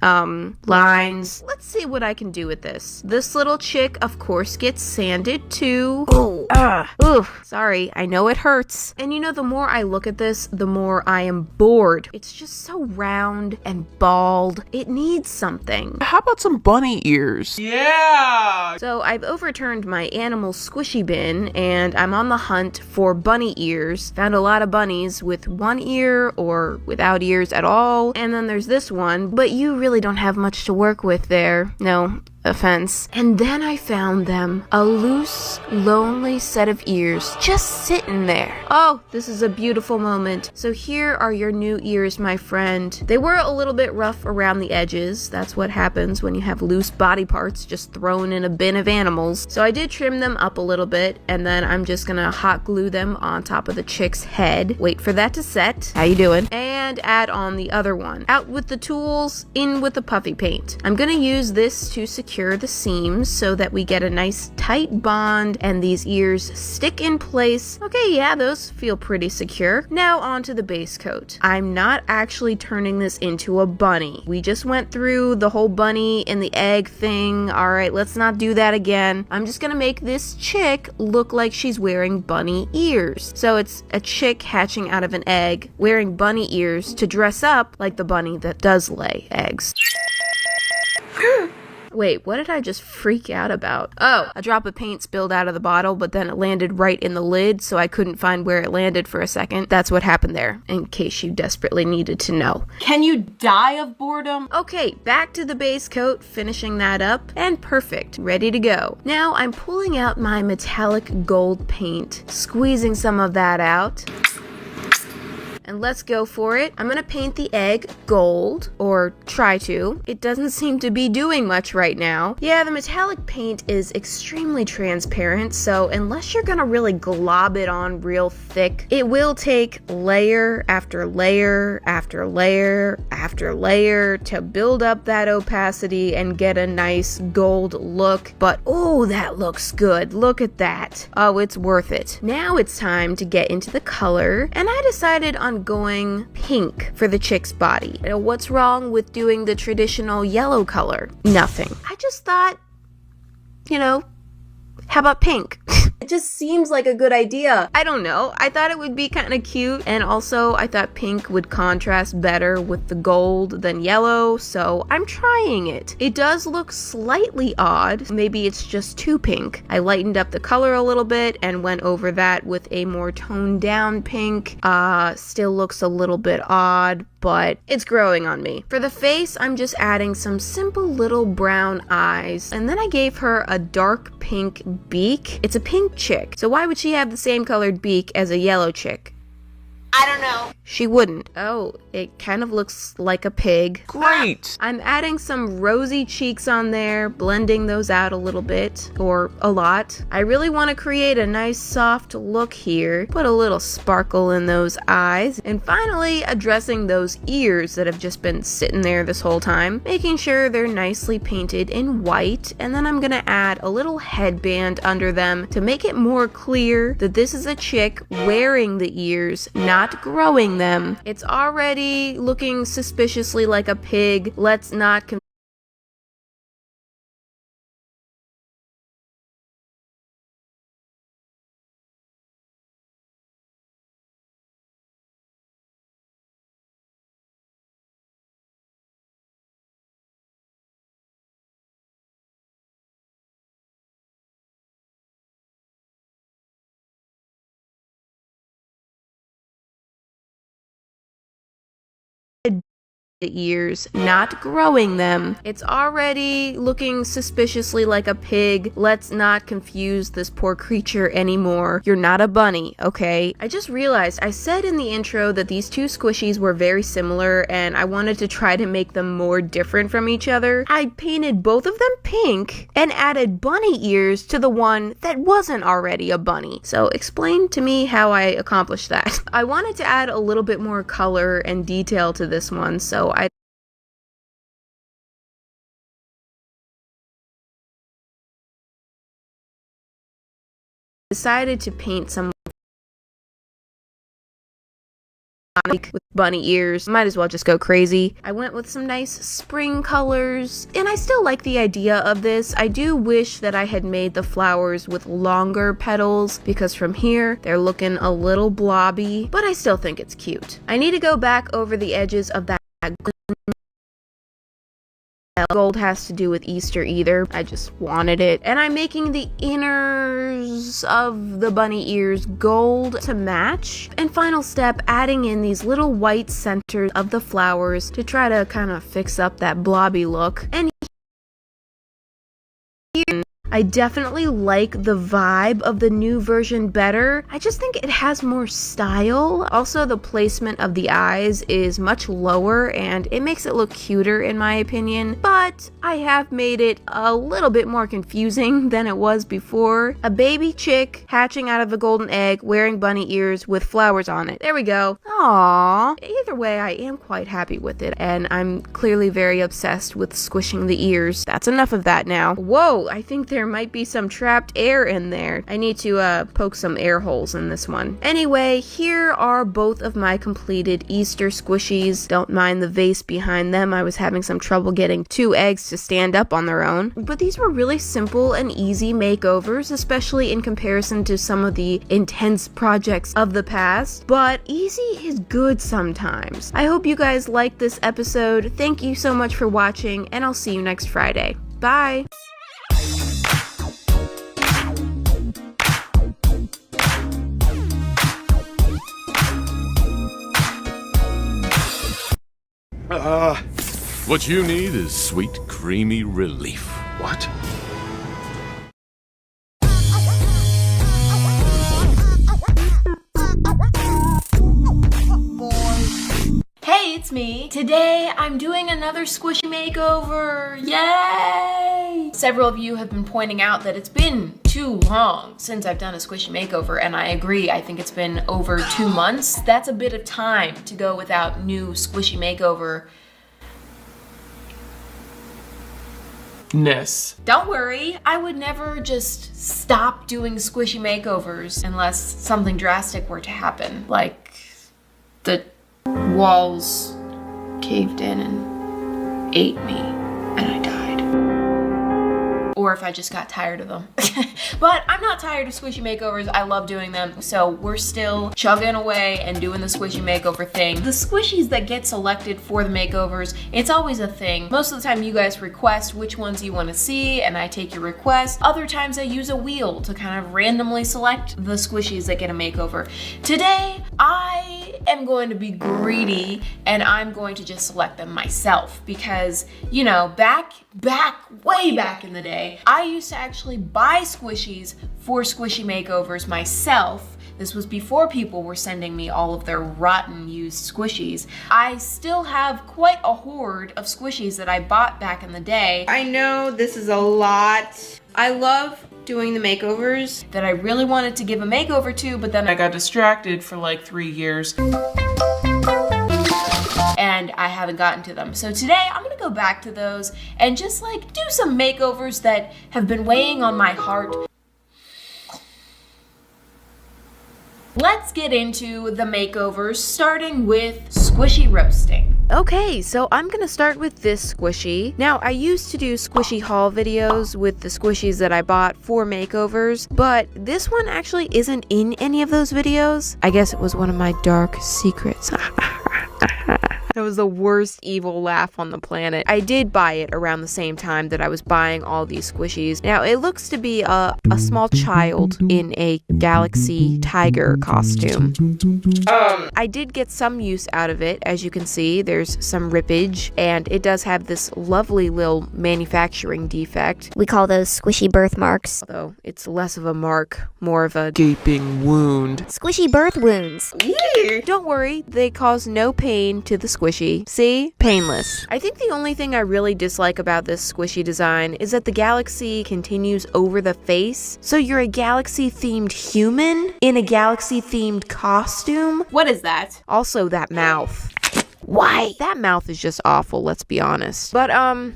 lines. Let's see what I can do with this. This little chick, of course, gets sanded too. Ooh, sorry, I know it hurts. And the more I look at this, the more I am bored. It's just so round and bald. It needs something. How about some bunny ears? Yeah! So I've overturned my animal squishy bin and I'm on the hunt for bunny ears. Found a lot of bunnies with one ear or without ears at all. And then there's this one, but you really don't have much to work with there. No offense. And then I found them. A loose, lonely set of ears just sitting there. Oh, this is a beautiful moment. So here are your new ears, my friend. They were a little bit rough around the edges. That's what happens when you have loose body parts just thrown in a bin of animals. So I did trim them up a little bit, and then I'm just gonna hot glue them on top of the chick's head. Wait for that to set. How you doing? And add on the other one. Out with the tools, in with the puffy paint. I'm gonna use this to secure secure the seams so that we get a nice tight bond and these ears stick in place. Okay, yeah, those feel pretty secure. Now onto the base coat. I'm not actually turning this into a bunny. We just went through the whole bunny and the egg thing. Alright, let's not do that again. I'm just gonna make this chick look like she's wearing bunny ears. So it's a chick hatching out of an egg, wearing bunny ears to dress up like the bunny that does lay eggs. Wait, what did I just freak out about? Oh, a drop of paint spilled out of the bottle, but then it landed right in the lid, so I couldn't find where it landed for a second. That's what happened there, in case you desperately needed to know. Can you die of boredom? Okay, back to the base coat, finishing that up, and perfect, ready to go. Now I'm pulling out my metallic gold paint, squeezing some of that out. And let's go for it. I'm gonna paint the egg gold, or try to. It doesn't seem to be doing much right now. Yeah, the metallic paint is extremely transparent, so unless you're gonna really glob it on real thick, it will take layer after layer after layer after layer to build up that opacity and get a nice gold look. But oh, that looks good. Look at that. Oh, it's worth it. Now it's time to get into the color, and I decided on going pink for the chick's body. What's wrong with doing the traditional yellow color? Nothing. I just thought, how about pink? It just seems like a good idea. I don't know. I thought it would be kind of cute, and also I thought pink would contrast better with the gold than yellow, so I'm trying it. It does look slightly odd. Maybe it's just too pink. I lightened up the color a little bit and went over that with a more toned down pink. Still looks a little bit odd, but it's growing on me. For the face, I'm just adding some simple little brown eyes, and then I gave her a dark pink beak. It's a pink chick, so why would she have the same colored beak as a yellow chick? I don't know. She wouldn't. Oh, it kind of looks like a pig. Great! I'm adding some rosy cheeks on there, blending those out a little bit, or a lot. I really want to create a nice soft look here, put a little sparkle in those eyes, and finally addressing those ears that have just been sitting there this whole time, making sure they're nicely painted in white, and then I'm gonna add a little headband under them to make it more clear that this is a chick wearing the ears, not growing them. It's already looking suspiciously like a pig. Let's not the ears, not growing them. It's already looking suspiciously like a pig. Let's not confuse this poor creature anymore. You're not a bunny, okay? I just realized I said in the intro that these two squishies were very similar and I wanted to try to make them more different from each other. I painted both of them pink and added bunny ears to the one that wasn't already a bunny. So explain to me how I accomplished that. I wanted to add a little bit more color and detail to this one, so I decided to paint some with bunny ears. Might as well just go crazy. I went with some nice spring colors, and I still like the idea of this. I do wish that I had made the flowers with longer petals, because from here they're looking a little blobby, but I still think it's cute. I need to go back over the edges of that gold has to do with Easter either. I just wanted it. And I'm making the inners of the bunny ears gold to match. And final step, adding in these little white centers of the flowers to try to kind of fix up that blobby look. And here I definitely like the vibe of the new version better. I just think it has more style. Also, the placement of the eyes is much lower and it makes it look cuter in my opinion, but I have made it a little bit more confusing than it was before. A baby chick hatching out of a golden egg wearing bunny ears with flowers on it. There we go. Aww. Either way, I am quite happy with it, and I'm clearly very obsessed with squishing the ears. That's enough of that now. Whoa, I think there might be some trapped air in there. I need to poke some air holes in this one. Anyway, here are both of my completed Easter squishies. Don't mind the vase behind them. I was having some trouble getting 2 eggs to stand up on their own. But these were really simple and easy makeovers, especially in comparison to some of the intense projects of the past. But easy is good sometimes. I hope you guys liked this episode. Thank you so much for watching, and I'll see you next Friday. Bye! What you need is sweet, creamy relief. What? Hey, it's me. Today, I'm doing another squishy makeover. Yay! Several of you have been pointing out that it's been too long since I've done a squishy makeover, and I agree. I think it's been over 2 months. That's a bit of time to go without new squishy makeover. Don't worry, I would never just stop doing squishy makeovers unless something drastic were to happen, like the walls caved in and ate me and I died. Or if I just got tired of them. But I'm not tired of squishy makeovers. I love doing them. So we're still chugging away and doing the squishy makeover thing. The squishies that get selected for the makeovers, it's always a thing. Most of the time you guys request which ones you want to see and I take your request. Other times I use a wheel to kind of randomly select the squishies that get a makeover. Today, I am going to be greedy and I'm going to just select them myself because, you know, way back in the day, I used to actually buy squishies for squishy makeovers myself. This was before people were sending me all of their rotten used squishies. I still have quite a hoard of squishies that I bought back in the day. I know this is a lot. I love doing the makeovers That I really wanted to give a makeover to, but then I got distracted for like 3 years. and I haven't gotten to them. So today I'm gonna go back to those and just like do some makeovers that have been weighing on my heart. Let's get into the makeovers, starting with squishy roasting. Okay, so I'm gonna start with this squishy. Now, I used to do squishy haul videos with the squishies that I bought for makeovers, but this one actually isn't in any of those videos. I guess it was one of my dark secrets. That was the worst evil laugh on the planet. I did buy it around the same time that I was buying all these squishies. Now, it looks to be a small child in a galaxy tiger costume. I did get some use out of it. As you can see, there's some rippage, and it does have this lovely little manufacturing defect. We call those squishy birthmarks. Although it's less of a mark, more of a Gaping wound. Squishy birth wounds. Don't worry, they cause no pain to the squishy. See? Painless. I think the only thing I really dislike about this squishy design is that the galaxy continues over the face. So you're a galaxy-themed human in a galaxy-themed costume? What is that? Also, that mouth. Why? That mouth is just awful, let's be honest. But,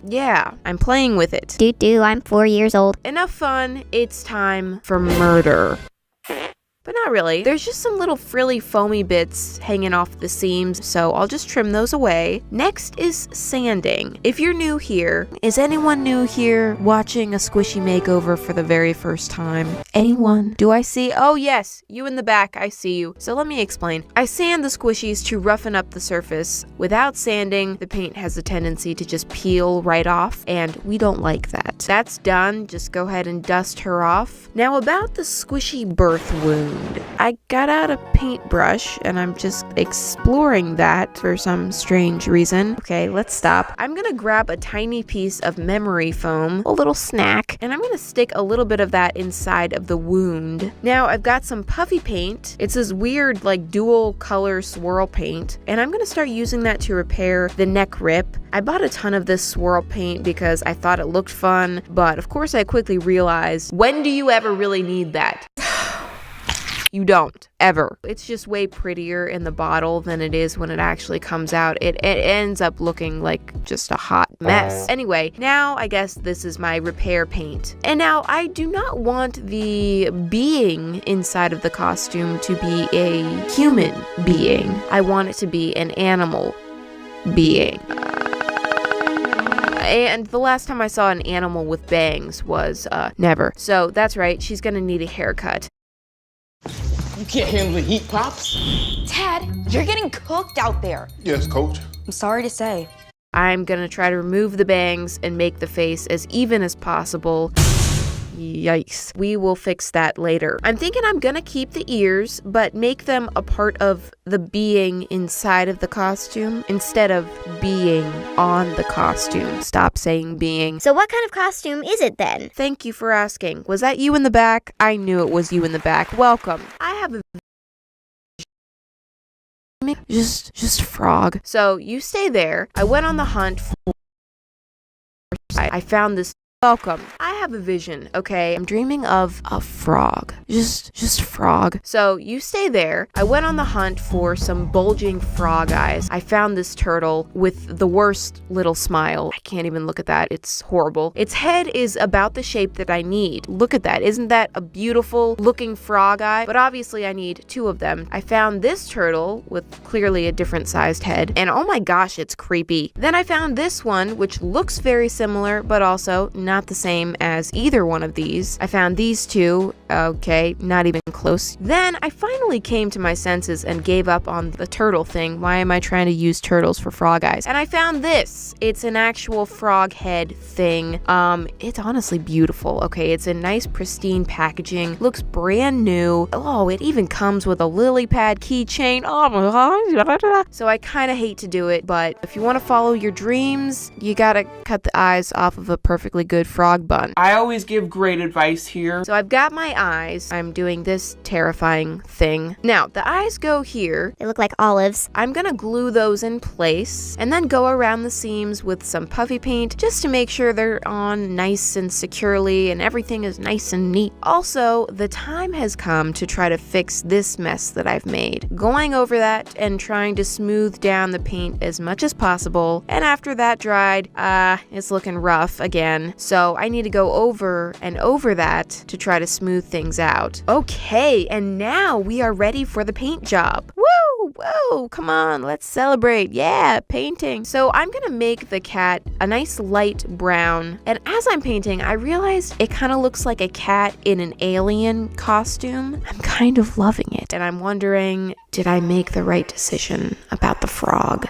yeah, I'm playing with it. I'm 4 years old. Enough fun, it's time for murder. But not really. There's just some little frilly foamy bits hanging off the seams, so I'll just trim those away. Next is sanding. If you're new here, is anyone new here watching a squishy makeover for the very first time? Anyone? Do I see? Oh yes, you in the back, I see you. So let me explain. I sand the squishies to roughen up the surface. Without sanding, the paint has a tendency to just peel right off, and we don't like that. That's done, just go ahead and dust her off. Now about the squishy birth wound. wound. I got out a paintbrush and I'm just exploring that for some strange reason. Okay, let's stop. I'm gonna grab a tiny piece of memory foam, a little snack, and I'm gonna stick a little bit of that inside of the wound. Now I've got some puffy paint. It's this weird like dual color swirl paint, and I'm gonna start using that to repair the neck rip. I bought a ton of this swirl paint because I thought it looked fun, but of course I quickly realized, when do you ever really need that? You don't, ever. It's just way prettier in the bottle than it is when it actually comes out. It ends up looking like just a hot mess. Anyway, now I guess this is my repair paint. And now I do not want the being inside of the costume to be a human being. I want it to be an animal being. And the last time I saw an animal with bangs was, never. So that's right, she's gonna need a haircut. You can't handle the heat, Pops. Dad, you're getting cooked out there. Yes, Coach. I'm sorry to say. I'm gonna try to remove the bangs and make the face as even as possible. Yikes. We will fix that later. I'm thinking I'm gonna keep the ears, but make them a part of the being inside of the costume instead of being on the costume. Stop saying being. So what kind of costume is it then? Thank you for asking. Was that you in the back? I knew it was you in the back. Welcome. I have a just frog. So you stay there. I went on the hunt for I found this. Welcome. I have a vision, okay? I'm dreaming of a frog. Just frog. So you stay there. I went on the hunt for some bulging frog eyes. I found this turtle with the worst little smile. I can't even look at that. It's horrible. Its head is about the shape that I need. Look at that. Isn't that a beautiful looking frog eye? But obviously I need two of them. I found this turtle with clearly a different sized head. And oh my gosh, it's creepy. Then I found this one, which looks very similar, but also not the same as either one of these. I found these two. Okay, not even close. Then I finally came to my senses and gave up on the turtle thing. Why am I trying to use turtles for frog eyes? And I found this. It's an actual frog head thing. It's honestly beautiful. Okay, it's a nice pristine packaging. Looks brand new. Oh, it even comes with a lily pad keychain. Oh my god. So I kind of hate to do it, but if you want to follow your dreams, you gotta cut the eyes off of a perfectly good frog bun. I always give great advice here. So I've got my eyes. I'm doing this terrifying thing. Now, the eyes go here. They look like olives. I'm gonna glue those in place and then go around the seams with some puffy paint just to make sure they're on nice and securely and everything is nice and neat. Also, the time has come to try to fix this mess that I've made. Going over that and trying to smooth down the paint as much as possible. And after that dried, it's looking rough again. So I need to go over and over that to try to smooth things out. Okay, and now we are ready for the paint job. Woo! Whoa, come on, let's celebrate. Yeah, painting. So I'm gonna make the cat a nice light brown. And as I'm painting, I realized it kind of looks like a cat in an alien costume. I'm kind of loving it. And I'm wondering, did I make the right decision about the frog?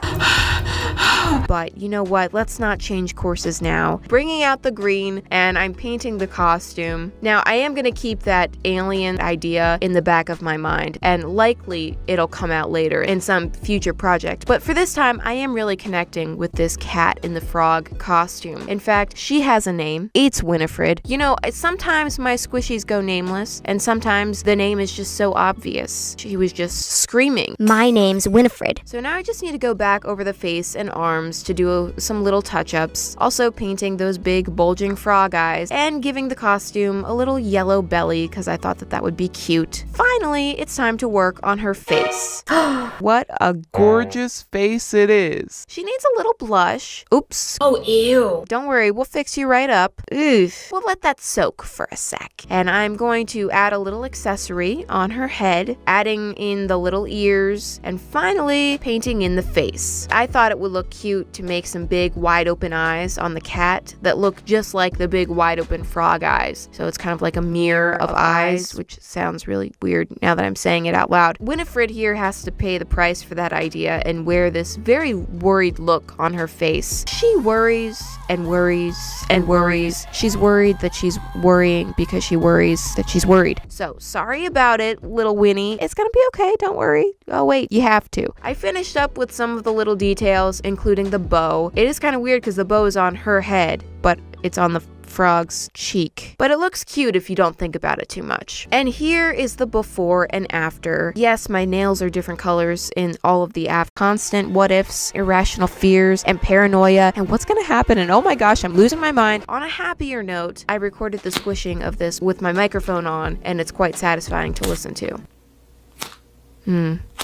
But you know what? Let's not change courses now. Bringing out the green, and I'm painting the costume. Now, I am gonna keep that alien idea in the back of my mind, and likely it'll come out later in some future project. But for this time, I am really connecting with this cat in the frog costume. In fact, she has a name. It's Winifred. You know, sometimes my squishies go nameless, and sometimes the name is just so obvious. She was just screaming. My name's Winifred. So now I just need to go back over the face and arms to do some little touch-ups. Also painting those big bulging frog eyes and giving the costume a little yellow belly because I thought that that would be cute. Finally, it's time to work on her face. What a gorgeous face it is. She needs a little blush. Oops. Oh, ew. Don't worry, we'll fix you right up. Oof. We'll let that soak for a sec. And I'm going to add a little accessory on her head, adding in the little ears, and finally painting in the face. I thought it would look cute cute to make some big wide open eyes on the cat that look just like the big wide open frog eyes. So it's kind of like a mirror of eyes, which sounds really weird now that I'm saying it out loud. Winifred here has to pay the price for that idea and wear this very worried look on her face. She worries and worries and worries. She's worried that she's worrying because she worries that she's worried. So sorry about it, little Winnie. It's gonna be okay, don't worry. Oh wait, you have to. I finished up with some of the little details, including the bow. It is kind of weird because the bow is on her head, but it's on the frog's cheek. But it looks cute if you don't think about it too much. And here is the before and after. Yes, my nails are different colors in all of the constant what ifs, irrational fears, and paranoia, and what's gonna happen, and oh my gosh, I'm losing my mind. On a happier note, I recorded the squishing of this with my microphone on, and it's quite satisfying to listen to.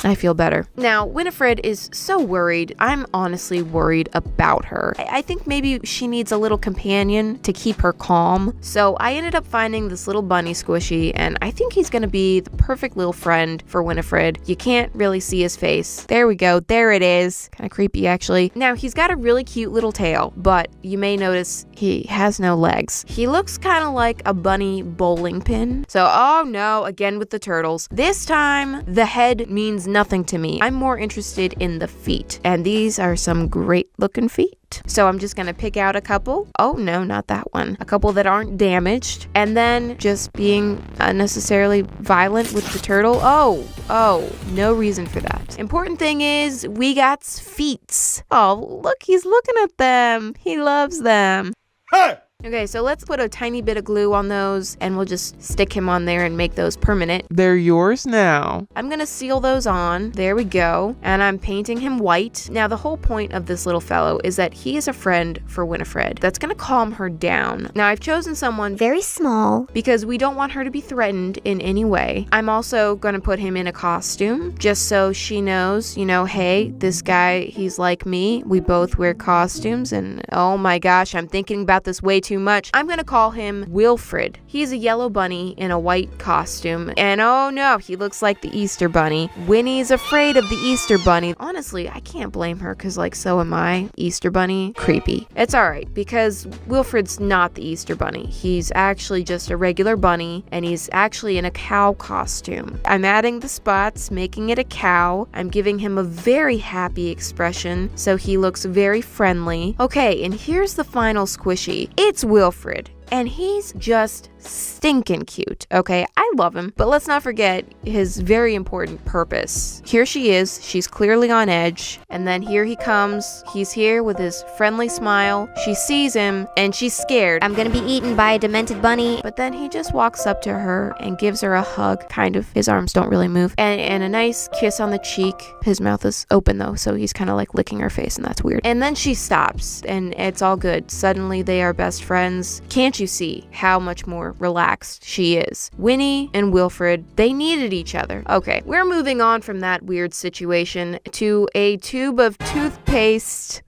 I feel better. Now, Winifred is so worried. I'm honestly worried about her. I think maybe she needs a little companion to keep her calm. So I ended up finding this little bunny squishy, and I think he's gonna be the perfect little friend for Winifred. You can't really see his face. There we go. There it is. Kind of creepy, actually. Now, he's got a really cute little tail, but you may notice he has no legs. He looks kind of like a bunny bowling pin. So, oh no, again with the turtles. This time, the head means nothing to me. I'm more interested in the feet, and these are some great looking feet. So I'm just gonna pick out a couple. Oh no, not that one. A couple that aren't damaged, and then just being unnecessarily violent with the turtle. Oh, no reason for that. Important thing is we got feet. Oh, look, he's looking at them. He loves them. Hey! Okay, so let's put a tiny bit of glue on those, and we'll just stick him on there and make those permanent. They're yours now. I'm gonna seal those on. There we go. And I'm painting him white. Now, the whole point of this little fellow is that he is a friend for Winifred. That's gonna calm her down. Now, I've chosen someone Very small. because we don't want her to be threatened in any way. I'm also gonna put him in a costume, just so she knows, hey, this guy, he's like me. We both wear costumes, and oh my gosh, I'm thinking about this way too much. I'm gonna call him Wilfred. He's a yellow bunny in a white costume, and oh no, he looks like the Easter bunny. Winnie's afraid of the Easter bunny. Honestly, I can't blame her, because so am I. Easter bunny, creepy. It's alright, because Wilfred's not the Easter bunny. He's actually just a regular bunny, and he's actually in a cow costume. I'm adding the spots, making it a cow. I'm giving him a very happy expression, so he looks very friendly. Okay, and here's the final squishy. It's Wilfred, and he's just stinking cute, okay? I love him, but let's not forget his very important purpose. Here she is, she's clearly on edge, and then here he comes. He's here with his friendly smile. She sees him, and she's scared. I'm gonna be eaten by a demented bunny. But then he just walks up to her and gives her a hug, kind of. His arms don't really move. And a nice kiss on the cheek. His mouth is open though, so he's kind of like licking her face, and that's weird. And then she stops, and it's all good. Suddenly they are best friends. Can't you see how much more relaxed she is? Winnie and Wilfred, they needed each other. Okay, we're moving on from that weird situation to a tube of toothpaste.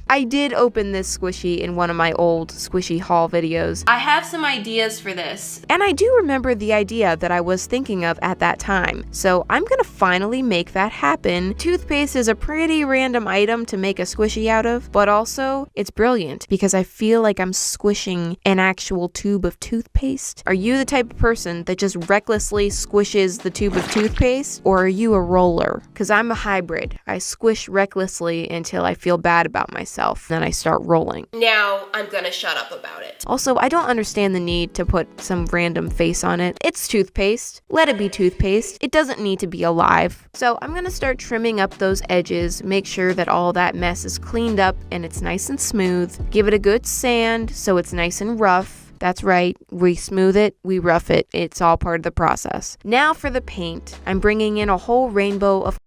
I did open this squishy in one of my old squishy haul videos. I have some ideas for this, and I do remember the idea that I was thinking of at that time. So I'm gonna finally make that happen. Toothpaste is a pretty random item to make a squishy out of, but also it's brilliant because I feel like I'm squishing an actual tube of toothpaste. Are you the type of person that just recklessly squishes the tube of toothpaste, or are you a roller? Because I'm a hybrid. I squish recklessly until I feel bad about myself. Then I start rolling. Now I'm gonna shut up about it. Also, I don't understand the need to put some random face on it. It's toothpaste. Let it be toothpaste. It doesn't need to be alive. So I'm gonna start trimming up those edges, make sure that all that mess is cleaned up and it's nice and smooth. Give it a good sand so it's nice and rough. That's right, we smooth it, we rough it. It's all part of the process. Now for the paint. I'm bringing in a whole rainbow of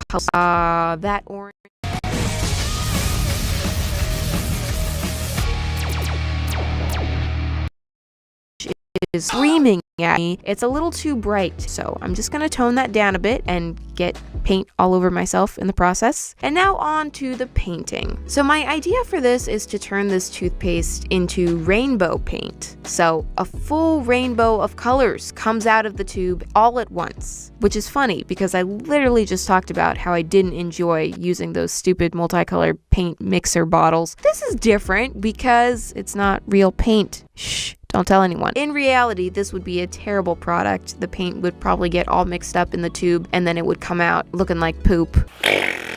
colors. That orange. is screaming at me. It's a little too bright, so I'm just gonna tone that down a bit and get paint all over myself in the process. And now on to the painting. So my idea for this is to turn this toothpaste into rainbow paint. So a full rainbow of colors comes out of the tube all at once, which is funny because I literally just talked about how I didn't enjoy using those stupid multicolored paint mixer bottles. This is different because it's not real paint. Shh. Don't tell anyone. In reality, this would be a terrible product. The paint would probably get all mixed up in the tube and then it would come out looking like poop.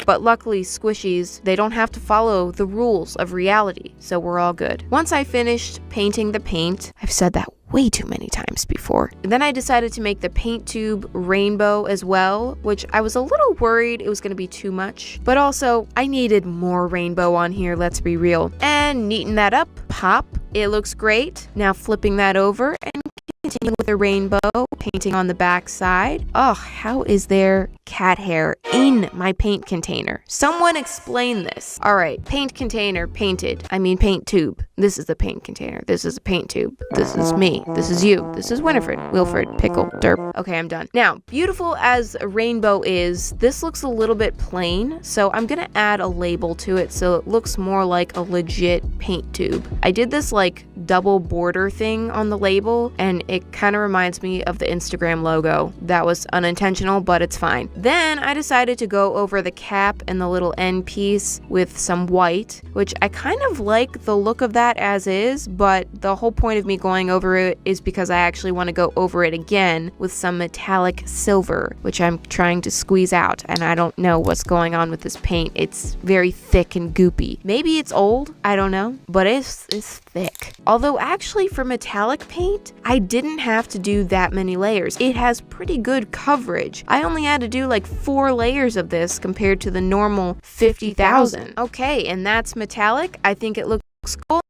But luckily, squishies, they don't have to follow the rules of reality, so we're all good. Once I finished painting the paint, I've said that way too many times before. And then I decided to make the paint tube rainbow as well, which I was a little worried it was going to be too much. But also, I needed more rainbow on here, let's be real. And neaten that up, pop. It looks great. Now flipping that over and continuing with the rainbow, painting on the back side. Oh, how is there cat hair in my paint container? Someone explain this. All right, paint container painted. I mean paint tube. This is the paint container. This is a paint tube. This is me. This is you. This is Winifred, Wilfred, Pickle, Derp. Okay, I'm done. Now, beautiful as a rainbow is, this looks a little bit plain, so I'm gonna add a label to it so it looks more like a legit paint tube. I did this like double border thing on the label, and it kind of reminds me of the Instagram logo. That was unintentional, but it's fine. Then I decided to go over the cap and the little end piece with some white, which I kind of like the look of that as is, but the whole point of me going over it is because I actually want to go over it again with some metallic silver, which I'm trying to squeeze out, and I don't know what's going on with this paint. It's very thick and goopy. Maybe it's old, I don't know, but it's thick. Although actually for metallic paint, I didn't have to do that many layers. It has pretty good coverage. I only had to do like 4 layers of this compared to the normal 50,000. Okay, and that's metallic. I think it looks cool.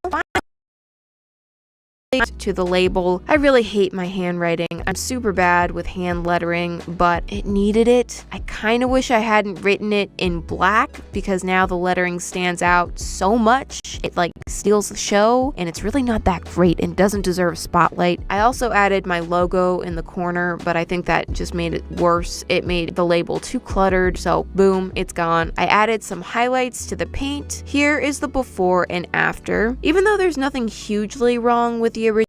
To the label. I really hate my handwriting. I'm super bad with hand lettering, but it needed it. I kind of wish I hadn't written it in black because now the lettering stands out so much. It like steals the show, and it's really not that great and doesn't deserve a spotlight. I also added my logo in the corner, but I think that just made it worse. It made the label too cluttered, so boom, it's gone. I added some highlights to the paint. Here is the before and after. Even though there's nothing hugely wrong with the original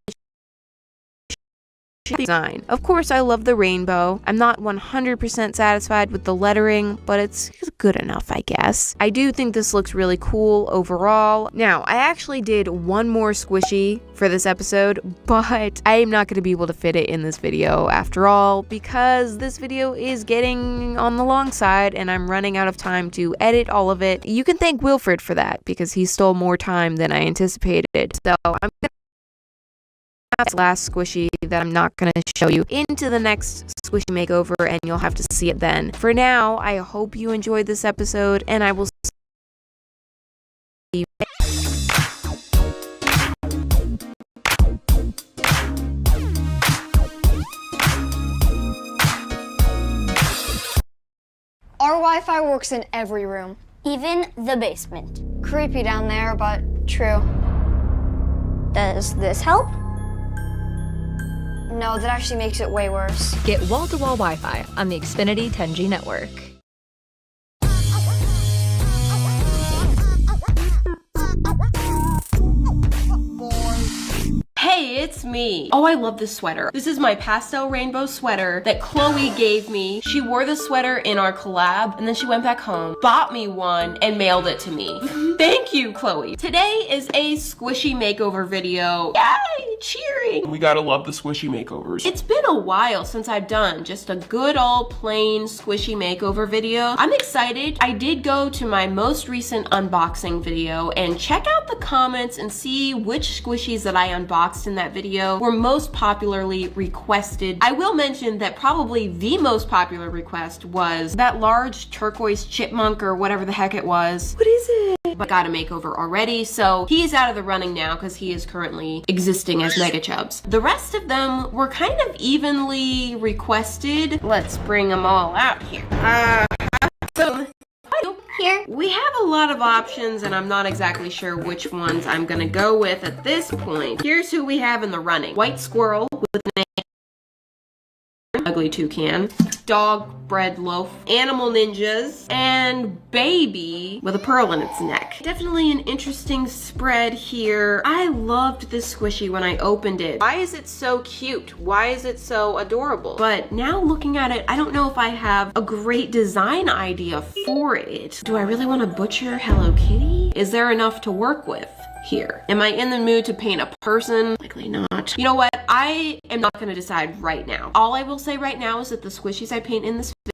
design. Of course, I love the rainbow. I'm not 100% satisfied with the lettering, but it's good enough, I guess. I do think this looks really cool overall. Now, I actually did one more squishy for this episode, but I am not going to be able to fit it in this video after all, because this video is getting on the long side and I'm running out of time to edit all of it. You can thank Wilfred for that, because he stole more time than I anticipated. So I'm gonna last squishy that I'm not going to show you into the next squishy makeover, and you'll have to see it then. For now, I hope you enjoyed this episode, and I will see you. Our Wi-Fi works in every room. Even the basement. Creepy down there, but true. Does this help? No, that actually makes it way worse. Get wall-to-wall Wi-Fi on the Xfinity 10G network. Hey, it's me. Oh, I love this sweater. This is my pastel rainbow sweater that Chloe gave me. She wore the sweater in our collab, and then she went back home, bought me one, and mailed it to me. Thank you, Chloe. Today is a squishy makeover video. Yay, cheering. We gotta love the squishy makeovers. It's been a while since I've done just a good old plain squishy makeover video. I'm excited. I did go to my most recent unboxing video and check out the comments and see which squishies that I unboxed in that video were most popularly requested. I will mention that probably the most popular request was that large turquoise chipmunk or whatever the heck it was. What is it? But got a makeover already, so he's out of the running now because he is currently existing as Mega Chubs. The rest of them were kind of evenly requested. Let's bring them all out here. So here we have a lot of options, and I'm not exactly sure which ones I'm gonna go with at this point. Here's who we have in the running. White Squirrel ugly toucan, dog bread loaf, animal ninjas, and baby with a pearl in its neck. Definitely an interesting spread here. I loved this squishy when I opened it. Why is it so cute? Why is it so adorable? But now looking at it, I don't know if I have a great design idea for it. Do I really want to butcher Hello Kitty? Is there enough to work with here? Am I in the mood to paint a person? Likely not. You know what? I am not going to decide right now. All I will say right now is that the squishies I paint in this video,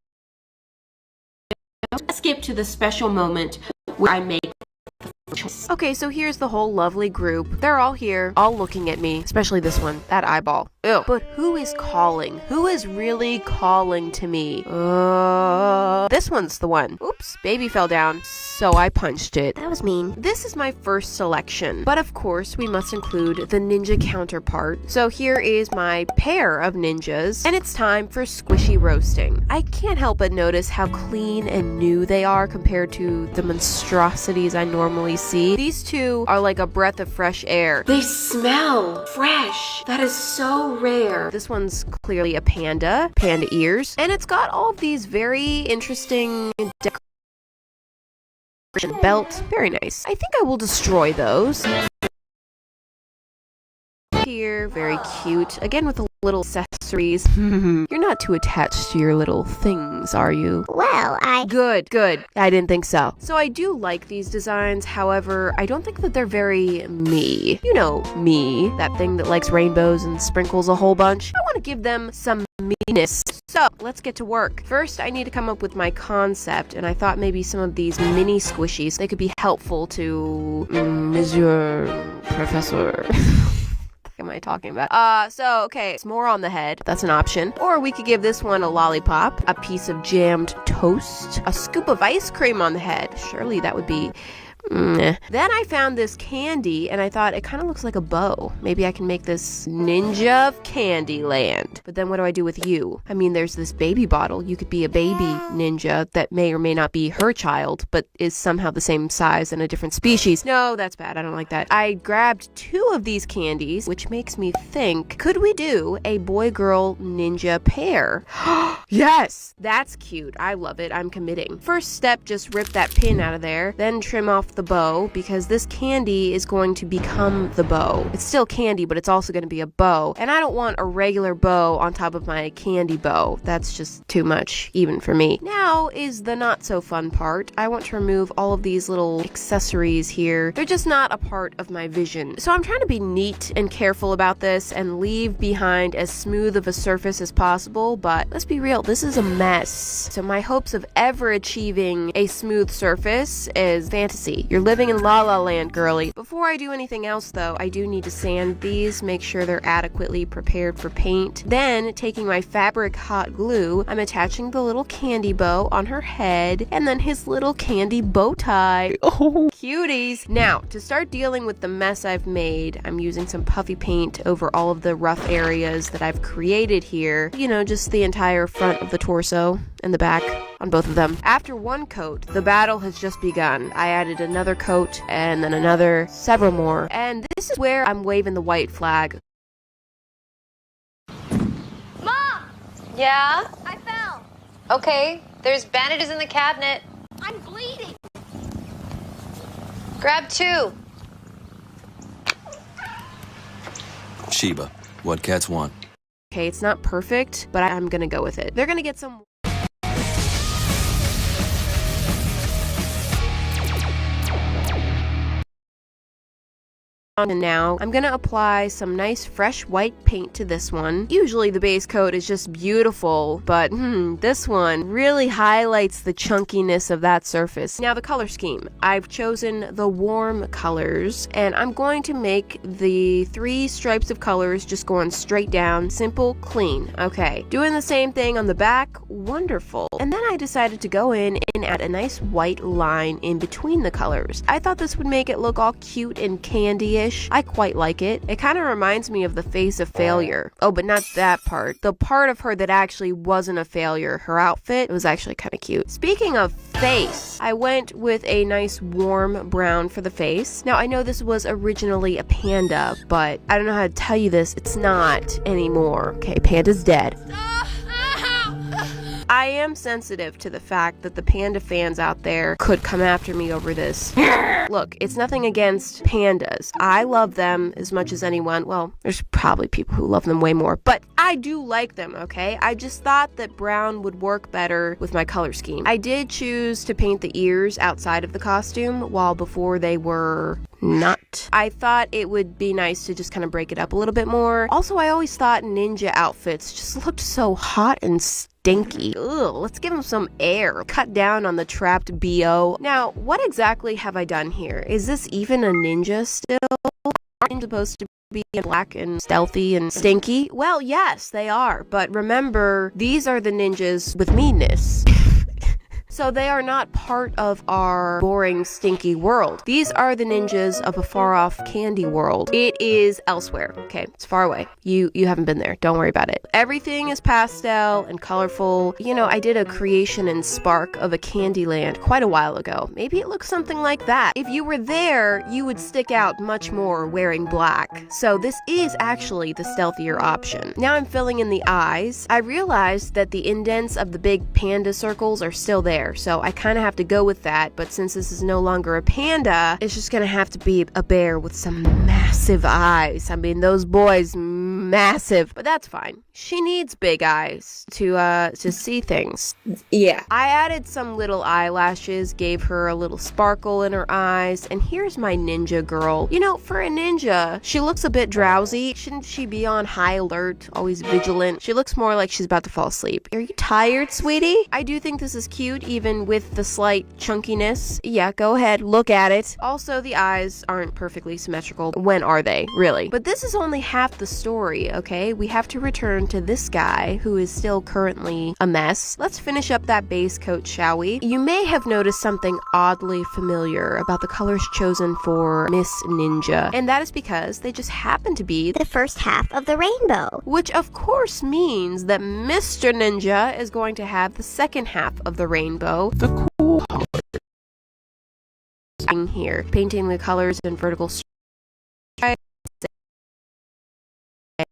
let's skip to the special moment where I make the choice. Okay, so here's the whole lovely group. They're all here, all looking at me, especially this one, that eyeball. Ew. But who is calling? Who is really calling to me? This one's the one. Oops, baby fell down, so I punched it. That was mean. This is my first selection, but of course we must include the ninja counterpart. So here is my pair of ninjas, and it's time for squishy roasting. I can't help but notice how clean and new they are compared to the monstrosities I normally see. These two are like a breath of fresh air. They smell fresh. That is so rare. This one's clearly a panda ears, and it's got all of these very interesting decorations. Belt, very nice. I think I will destroy those. Here, very cute. Again with the little accessories. You're not too attached to your little things, are you? Well, Good. I didn't think so. So I do like these designs, however, I don't think that they're very me. You know me, that thing that likes rainbows and sprinkles a whole bunch. I want to give them some meanness. So, let's get to work. First, I need to come up with my concept, and I thought maybe some of these mini squishies, they could be helpful to Monsieur Professor. Am I talking about? So, okay, it's more on the head. That's an option. Or we could give this one a lollipop, a piece of jammed toast, a scoop of ice cream on the head. Surely that would be... Then I found this candy, and I thought it kind of looks like a bow. Maybe I can make this ninja of Candyland. But then what do I do with you? I mean, there's this baby bottle. You could be a baby ninja that may or may not be her child, but is somehow the same size and a different species. No, that's bad. I don't like that. I grabbed 2 of these candies, which makes me think, could we do a boy-girl ninja pair? Yes! That's cute. I love it. I'm committing. First step, just rip that pin out of there, then trim off the bow, because this candy is going to become the bow. It's still candy, but it's also going to be a bow, and I don't want a regular bow on top of my candy bow. That's just too much, even for me. Now is the not so fun part. I want to remove all of these little accessories here. They're just not a part of my vision. So I'm trying to be neat and careful about this and leave behind as smooth of a surface as possible, but let's be real, this is a mess. So my hopes of ever achieving a smooth surface is fantasy. You're living in La La Land, girly. Before I do anything else, though, I do need to sand these, make sure they're adequately prepared for paint. Then, taking my fabric hot glue, I'm attaching the little candy bow on her head, and then his little candy bow tie. Oh, cuties! Now, to start dealing with the mess I've made, I'm using some puffy paint over all of the rough areas that I've created here. You know, just the entire front of the torso and the back on both of them. After one coat, the battle has just begun. I added another coat, and then another, several more. And this is where I'm waving the white flag. Mom! Yeah? I fell. Okay, there's bandages in the cabinet. I'm bleeding. Grab 2. Sheba, what cats want? Okay, it's not perfect, but I'm gonna go with it. They're gonna get some... And now I'm gonna apply some nice fresh white paint to this one. Usually the base coat is just beautiful, but this one really highlights the chunkiness of that surface. Now the color scheme. I've chosen the warm colors, and I'm going to make the 3 stripes of colors just going straight down, simple, clean. Okay, doing the same thing on the back, wonderful. And then I decided to go in and add a nice white line in between the colors. I thought this would make it look all cute and candy-ish, pink-ish. I quite like it. It kind of reminds me of the face of failure. Oh, but not that part. The part of her that actually wasn't a failure. Her outfit was actually kind of cute. Speaking of face, I went with a nice warm brown for the face. Now, I know this was originally a panda, but I don't know how to tell you this. It's not anymore. Okay, panda's dead. I am sensitive to the fact that the panda fans out there could come after me over this. Look, it's nothing against pandas. I love them as much as anyone. Well, there's probably people who love them way more, but I do like them, okay? I just thought that brown would work better with my color scheme. I did choose to paint the ears outside of the costume, while before they were not. I thought it would be nice to just kind of break it up a little bit more. Also, I always thought ninja outfits just looked so hot and stinky. Ugh, let's give them some air. Cut down on the trapped BO. Now, what exactly have I done here? Is this even a ninja still? Aren't they supposed to be black and stealthy and stinky? Well, yes, they are. But remember, these are the ninjas with meanness. So they are not part of our boring, stinky world. These are the ninjas of a far-off candy world. It is elsewhere. Okay, it's far away. You haven't been there. Don't worry about it. Everything is pastel and colorful. You know, I did a creation in Spark of a candy land quite a while ago. Maybe it looks something like that. If you were there, you would stick out much more wearing black. So this is actually the stealthier option. Now I'm filling in the eyes. I realized that the indents of the big panda circles are still there. So I kind of have to go with that, but since this is no longer a panda, it's just gonna have to be a bear with some massive eyes. I mean, those boys, massive, but that's fine. She needs big eyes to see things. Yeah. I added some little eyelashes, gave her a little sparkle in her eyes, and here's my ninja girl. You know, for a ninja, she looks a bit drowsy. Shouldn't she be on high alert, always vigilant? She looks more like she's about to fall asleep. Are you tired, sweetie? I do think this is cute, even with the slight chunkiness. Yeah, go ahead, look at it. Also, the eyes aren't perfectly symmetrical. When are they, really? But this is only half the story, okay? We have to return to this guy, who is still currently a mess. Let's finish up that base coat, shall we? You may have noticed something oddly familiar about the colors chosen for Miss Ninja, and that is because they just happen to be the first half of the rainbow. Which of course means that Mr. Ninja is going to have the second half of the rainbow, the cool colors. Here, painting the colors in vertical stripes.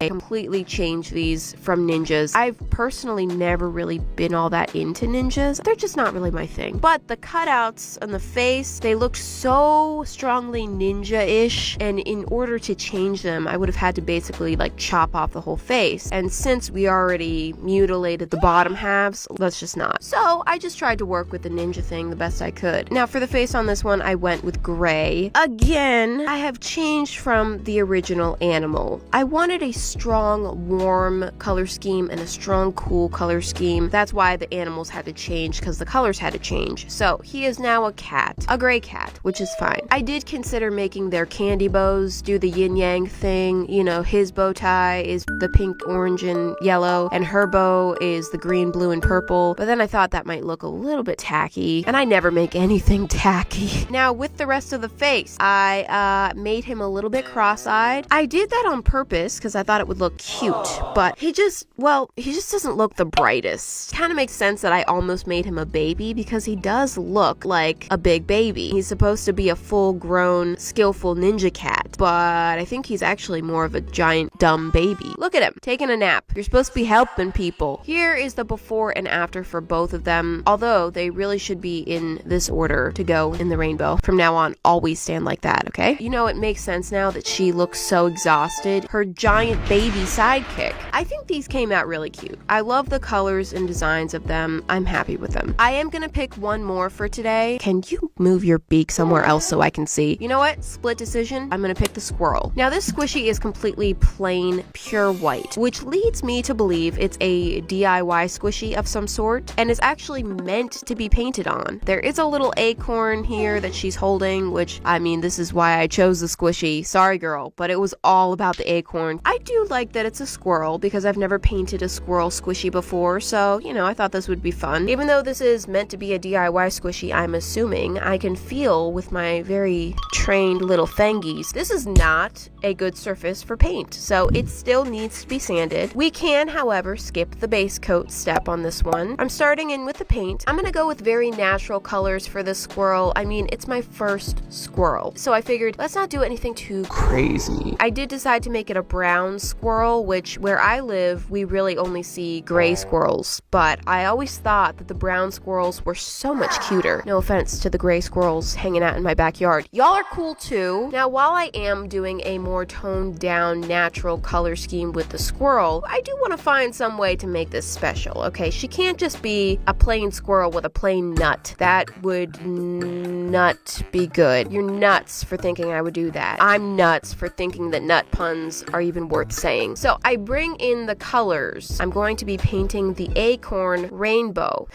Completely change these from ninjas. I've personally never really been all that into ninjas. They're just not really my thing. But the cutouts on the face, they looked so strongly ninja-ish, and in order to change them, I would have had to basically like chop off the whole face. And since we already mutilated the bottom halves, let's just not. So I just tried to work with the ninja thing the best I could. Now for the face on this one, I went with gray. Again, I have changed from the original animal. I wanted a strong, warm color scheme and a strong, cool color scheme. That's why the animals had to change, because the colors had to change. So he is now a cat, a gray cat, which is fine. I did consider making their candy bows do the yin-yang thing. You know, his bow tie is the pink, orange, and yellow, and her bow is the green, blue, and purple. But then I thought that might look a little bit tacky, and I never make anything tacky. Now, with the rest of the face, I made him a little bit cross-eyed. I did that on purpose, because I thought it would look cute, but he just doesn't look the brightest. Kind of makes sense that I almost made him a baby, because he does look like a big baby. He's supposed to be a full-grown, skillful ninja cat, but I think he's actually more of a giant, dumb baby. Look at him, taking a nap. You're supposed to be helping people. Here is the before and after for both of them, although they really should be in this order to go in the rainbow. From now on, always stand like that, okay? You know, it makes sense now that she looks so exhausted. Her giant baby sidekick. I think these came out really cute. I love the colors and designs of them. I'm happy with them. I am gonna pick one more for today. Can you move your beak somewhere else so I can see? You know what? Split decision. I'm gonna pick the squirrel. Now this squishy is completely plain, pure white, which leads me to believe it's a DIY squishy of some sort, and is actually meant to be painted on. There is a little acorn here that she's holding, which, I mean, this is why I chose the squishy. Sorry, girl, but it was all about the acorn. I I do like that it's a squirrel because I've never painted a squirrel squishy before, so, you know, I thought this would be fun. Even though this is meant to be a DIY squishy, I'm assuming I can feel with my very trained little fangies. This is not a good surface for paint, so it still needs to be sanded. We can, however, skip the base coat step on this one. I'm starting in with the paint. I'm gonna go with very natural colors for this squirrel. I mean, it's my first squirrel, so I figured let's not do anything too crazy. I did decide to make it a brown squirrel, which where I live, we really only see gray squirrels, but I always thought that the brown squirrels were so much cuter. No offense to the gray squirrels hanging out in my backyard. Y'all are cool too. Now, while I am doing a more toned down natural color scheme with the squirrel, I do want to find some way to make this special, okay? She can't just be a plain squirrel with a plain nut. That would not be good. You're nuts for thinking I would do that. I'm nuts for thinking that nut puns are even worth saying. So I bring in the colors. I'm going to be painting the acorn rainbow.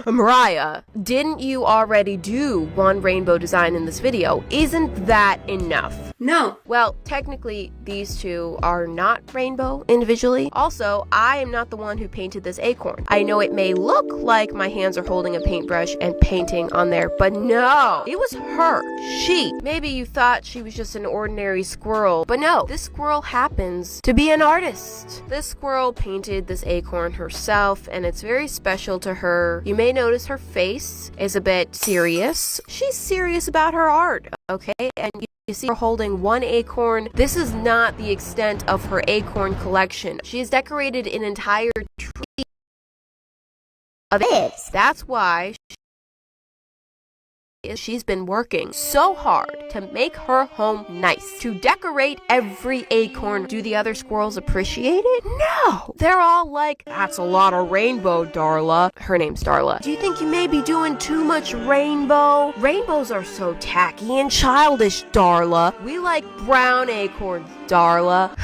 Mariah, didn't you already do one rainbow design in this video? Isn't that enough? No. Well, technically, these two are not rainbow individually. Also, I am not the one who painted this acorn. I know it may look like my hands are holding a paintbrush and painting on there, but no, it was her. She. Maybe you thought she was just an ordinary squirrel, but no, this squirrel happens to be an artist. This squirrel painted this acorn herself, and it's very special to her. You may notice her face is a bit serious. She's serious about her art, okay? And you see her holding one acorn. This is not the extent of her acorn collection. She has decorated an entire tree of eggs. That's why she's been working so hard to make her home nice, to decorate every acorn. Do the other squirrels appreciate it? No! They're all like, that's a lot of rainbow, Darla. Her name's Darla. Do you think you may be doing too much rainbow? Rainbows are so tacky and childish, Darla. We like brown acorns, Darla.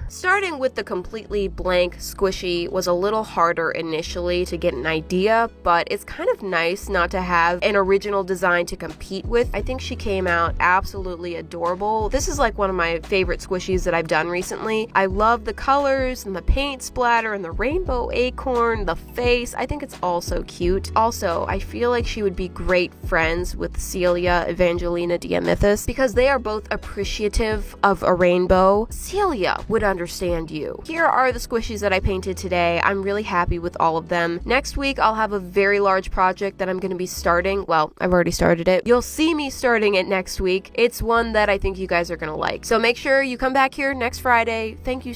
Starting with the completely blank squishy was a little harder initially to get an idea, but it's kind of nice not to have an original design to compete with. I think she came out absolutely adorable. This is like one of my favorite squishies that I've done recently. I love the colors and the paint splatter and the rainbow acorn, the face. I think it's all so cute. Also, I feel like she would be great friends with Celia Evangelina Diamithis because they are both appreciative of a rainbow. Celia would understand you. Here are the squishies that I painted today. I'm really happy with all of them. Next week, I'll have a very large project that I'm going to be starting. Well, I've already started it. You'll see me starting it next week. It's one that I think you guys are going to like. So make sure you come back here next Friday. Thank you